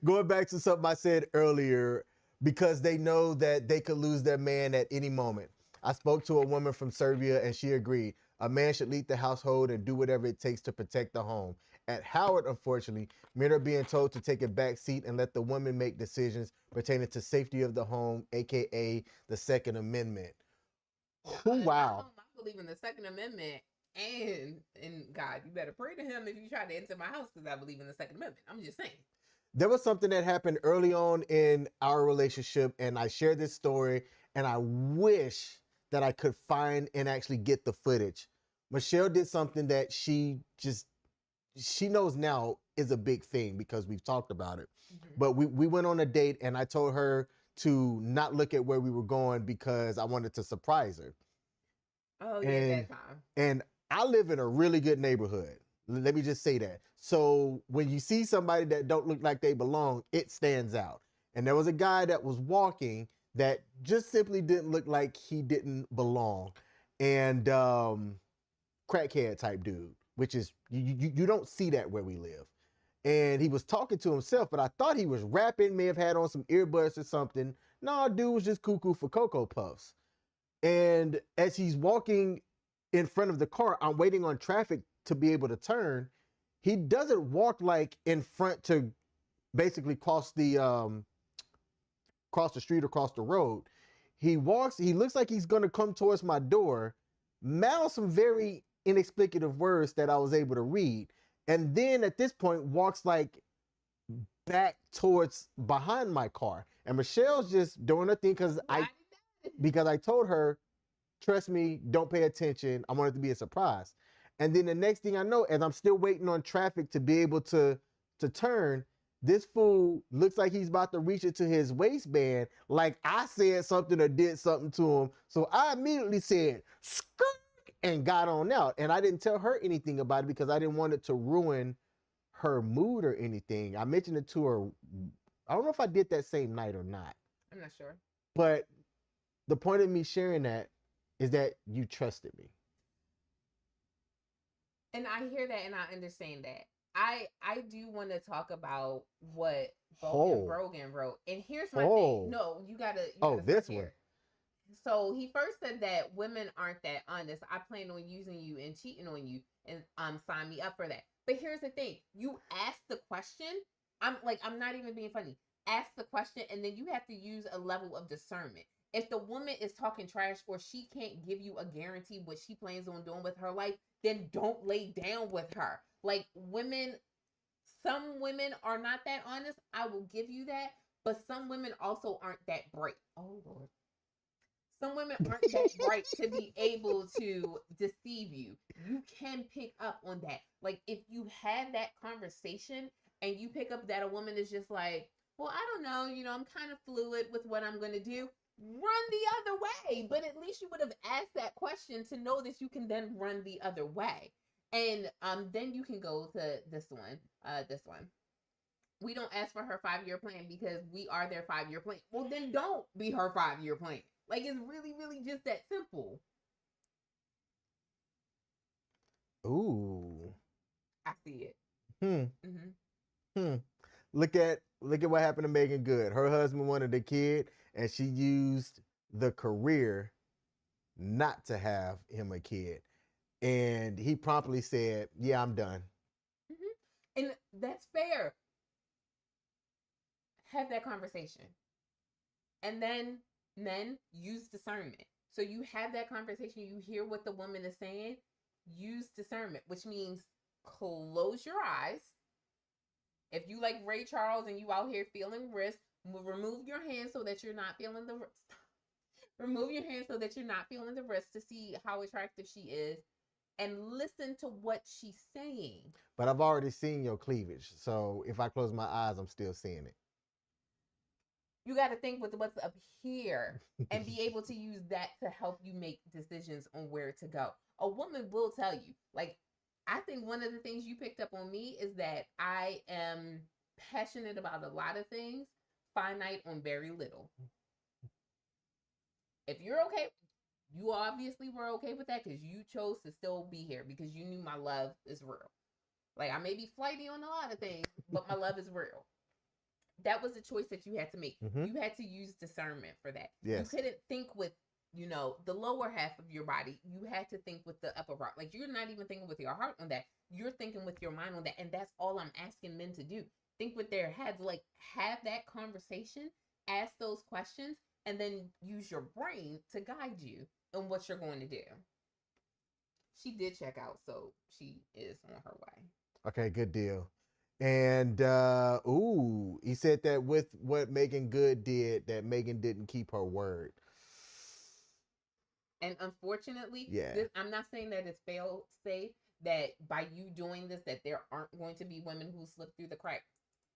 going back to something I said earlier, because they know that they could lose their man at any moment. I spoke to a woman from Serbia and she agreed. A man should lead the household and do whatever it takes to protect the home. At Howard, unfortunately, men are being told to take a back seat and let the women make decisions pertaining to safety of the home, aka the Second Amendment. Wow. I believe in the Second Amendment, and God, you better pray to him if you try to enter my house, because I believe in the Second Amendment. I'm just saying. There was something that happened early on in our relationship, and I shared this story, and I wish that I could find and actually get the footage. Michelle did something that she knows now is a big thing because we've talked about it. Mm-hmm. But we went on a date, and I told her to not look at where we were going because I wanted to surprise her. Oh, yeah, that time. And I live in a really good neighborhood. Let me just say that. So when you see somebody that don't look like they belong, it stands out. And there was a guy that was walking that just simply didn't look like he didn't belong. And crackhead type dude, which is, you don't see that where we live. And he was talking to himself, but I thought he was rapping, may have had on some earbuds or something. No, dude was just cuckoo for Cocoa Puffs. And as he's walking in front of the car, I'm waiting on traffic to be able to turn. He doesn't walk like in front to basically cross the street or cross the road. He looks like he's gonna come towards my door, mouth some very inexplicative words that I was able to read. And then at this point walks like back towards behind my car. And Michelle's just doing her thing because I told her, trust me, don't pay attention. I want it to be a surprise. And then the next thing I know, as I'm still waiting on traffic to be able to turn, this fool looks like he's about to reach into his waistband, like I said something or did something to him. So I immediately said, skirt, and got on out. And I didn't tell her anything about it because I didn't want it to ruin her mood or anything. I mentioned it to her. I don't know if I did that same night or not. I'm not sure. But the point of me sharing that is that you trusted me. And I hear that and I understand that. I do want to talk about what Brogan wrote. And here's my thing. No, you gotta this one. So he first said that women aren't that honest. I plan on using you and cheating on you, and sign me up for that. But here's the thing. You ask the question. I'm not even being funny. Ask the question, and then you have to use a level of discernment. If the woman is talking trash or she can't give you a guarantee what she plans on doing with her life, then don't lay down with her. Like, some women are not that honest. I will give you that. But some women also aren't that bright. Oh, Lord. Some women aren't that bright to be able to deceive you. You can pick up on that. Like, if you have that conversation and you pick up that a woman is just like, well, I don't know, I'm kind of fluid with what I'm going to do. Run the other way. But at least you would have asked that question to know that you can then run the other way. And then you can go to this one. We don't ask for her 5-year plan because we are their 5-year plan. Well, then don't be her 5-year plan. Like, it's really, really just that simple. Ooh. I see it. Look at what happened to Megan Good. Her husband wanted a kid, and she used the career not to have him a kid. And he promptly said, yeah, I'm done. And that's fair. Have that conversation. And then men use discernment. So you have that conversation, you hear what the woman is saying, use discernment, which means close your eyes. If you like Ray Charles and you out here feeling wrist, remove your hand so that you're not feeling the wrist. Remove your hand so that you're not feeling the wrist to see how attractive she is, and listen to what she's saying. But I've already seen your cleavage, so if I close my eyes, I'm still seeing it. You got to think with what's up here and be able to use that to help you make decisions on where to go. A woman will tell you, like, I think one of the things you picked up on me is that I am passionate about a lot of things, finite on very little. If you're okay, you obviously were okay with that because you chose to still be here because you knew my love is real. Like, I may be flighty on a lot of things, but my love is real. That was a choice that you had to make. You had to use discernment for that. Yes. You couldn't think with, the lower half of your body. You had to think with the upper part. Like, you're not even thinking with your heart on that. You're thinking with your mind on that. And that's all I'm asking men to do. Think with their heads. Like, have that conversation, ask those questions, and then use your brain to guide you on what you're going to do. She did check out, so she is on her way. Okay, good deal. And he said that with what Megan Good did, that Megan didn't keep her word. And unfortunately, yeah, I'm not saying that it's fail safe, that by you doing this, that there aren't going to be women who slip through the crack.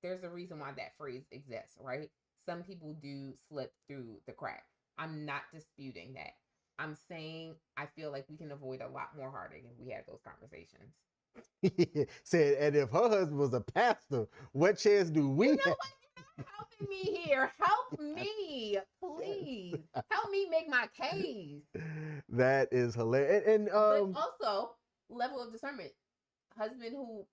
There's a reason why that phrase exists, right? Some people do slip through the crack. I'm not disputing that. I'm saying I feel like we can avoid a lot more heartache if we had those conversations. Said, and if her husband was a pastor, what chance do we have? What? You're not helping me here. Help me, please. Help me make my case. That is hilarious. And but also, level of discernment. Husband who,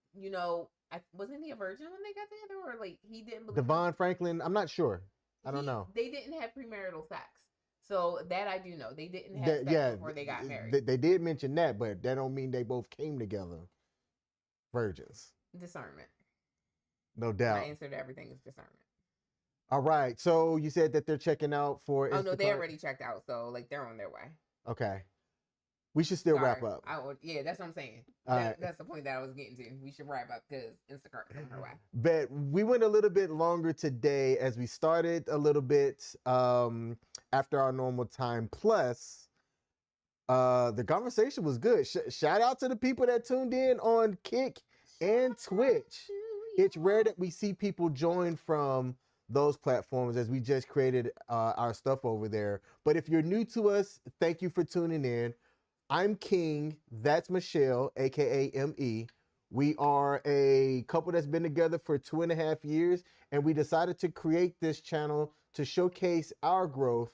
wasn't he a virgin when they got together, or like he didn't believe Devon Franklin? I'm not sure. I don't know. They didn't have premarital sex. So that I do know. They didn't have sex before they got married. They did mention that, but that don't mean they both came together virgins. Discernment. No doubt. My answer to everything is discernment. All right. So you said that they're checking out for Instacart. Oh, no, they already checked out. So, like, they're on their way. Okay. We should still wrap up. That's what I'm saying. That's the point that I was getting to. We should wrap up because Instacart's on her way. But we went a little bit longer today as we started a little bit after our normal time. Plus, the conversation was good. Shout out to the people that tuned in on Kick and Twitch. It's rare that we see people join from those platforms as we just created our stuff over there. But if you're new to us, thank you for tuning in. I'm King, that's Michelle, aka ME. We are a couple that's been together for 2.5 years, and we decided to create this channel to showcase our growth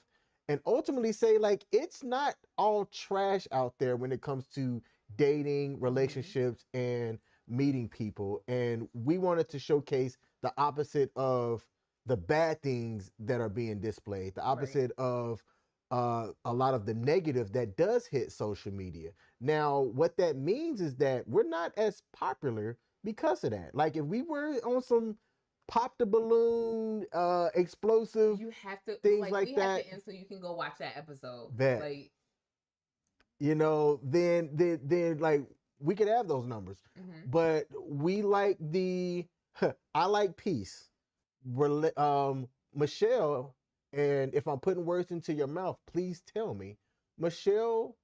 and ultimately say, like, it's not all trash out there when it comes to dating, relationships, and meeting people. And we wanted to showcase the opposite of the bad things that are being displayed, the opposite of a lot of the negative that does hit social media. Now, what that means is that we're not as popular because of that. Like, if we were on some pop the balloon, explosive, you have to things like that. Have to end so you can go watch that episode. That, like, then like we could have those numbers, but we like I like peace. Michelle. And if I'm putting words into your mouth, please tell me. Michelle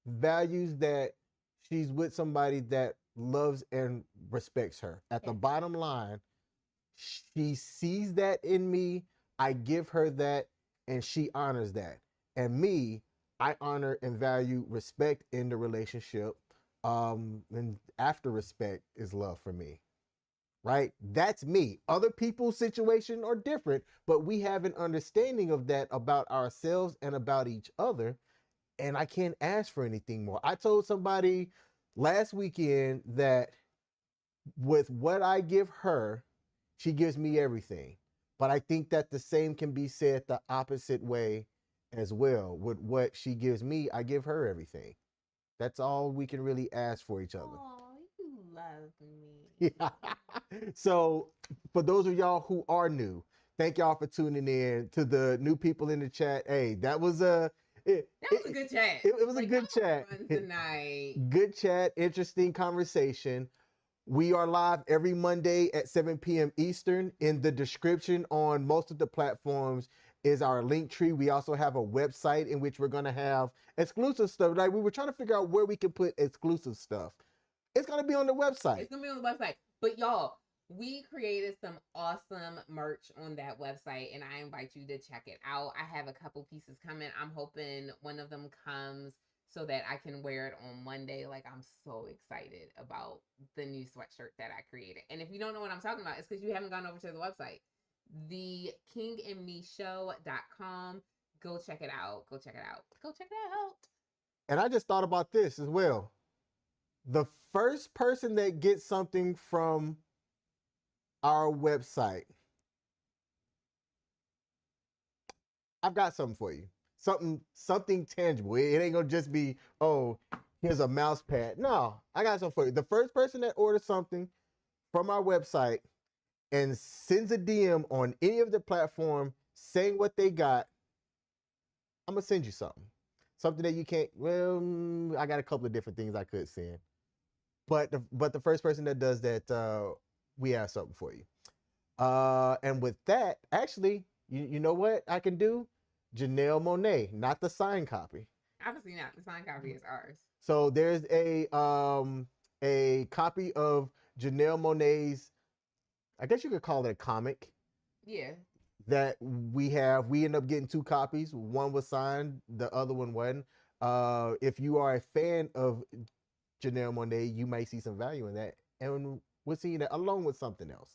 values that she's with somebody that loves and respects her. At the bottom line, she sees that in me. I give her that, and she honors that. And me, I honor and value respect in the relationship. And after respect is love for me. Right? That's me. Other people's situation are different, but we have an understanding of that about ourselves and about each other. And I can't ask for anything more. I told somebody last weekend that with what I give her, she gives me everything. But I think that the same can be said the opposite way as well. With what she gives me, I give her everything. That's all we can really ask for each other. Oh, you love me. So for those of y'all who are new, thank y'all for tuning in. To the new people in the chat, hey, that was a good chat. It was like, a good chat tonight. Good chat, interesting conversation. We are live every Monday at 7 p.m. Eastern. In the description on most of the platforms is our link tree. We also have a website in which we're going to have exclusive stuff. Like, we were trying to figure out where we can put exclusive stuff. It's going to be on the website. It's going to be on the website. But y'all, We created some awesome merch on that website, and I invite you to check it out. I have a couple pieces coming. I'm hoping one of them comes so that I can wear it on Monday. Like, I'm so excited about the new sweatshirt that I created. And if you don't know what I'm talking about, it's because you haven't gone over to the website, thekingandmeshow.com. Go check it out. Go check it out. Go check it out. And I just thought about this as well. The first person that gets something from our website, I've got something for you. Something tangible. It ain't gonna just be, oh, here's a mouse pad. No, I got something for you. The first person that orders something from our website and sends a DM on any of the platform saying what they got, I'm gonna send you something. Something that you can't. Well, I got a couple of different things I could send, but the first person that does that, we have something for you. And with that, actually, you know what I can do? Janelle Monet, not the signed copy. Obviously not. The signed copy is ours. So there's a copy of Janelle Monet's, I guess you could call it a comic. Yeah. That we have. We end up getting 2 copies. One was signed, the other one wasn't. If you are a fan of Janelle Monet, you might see some value in that. And we're seeing that along with something else.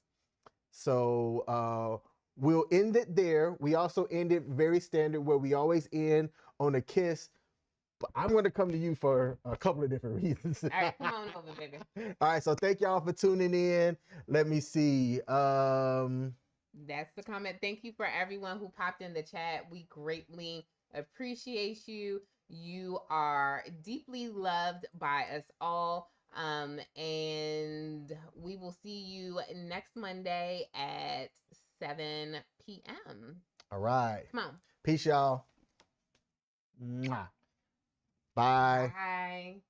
So we'll end it there. We also end it very standard where we always end on a kiss. But I'm going to come to you for a couple of different reasons. All right, come on over, baby. All right, so thank y'all for tuning in. Let me see. That's the comment. Thank you for everyone who popped in the chat. We greatly appreciate you. You are deeply loved by us all. And we will see you next Monday at 7 p.m. All right. Come on. Peace, y'all. Mwah. Bye. Bye.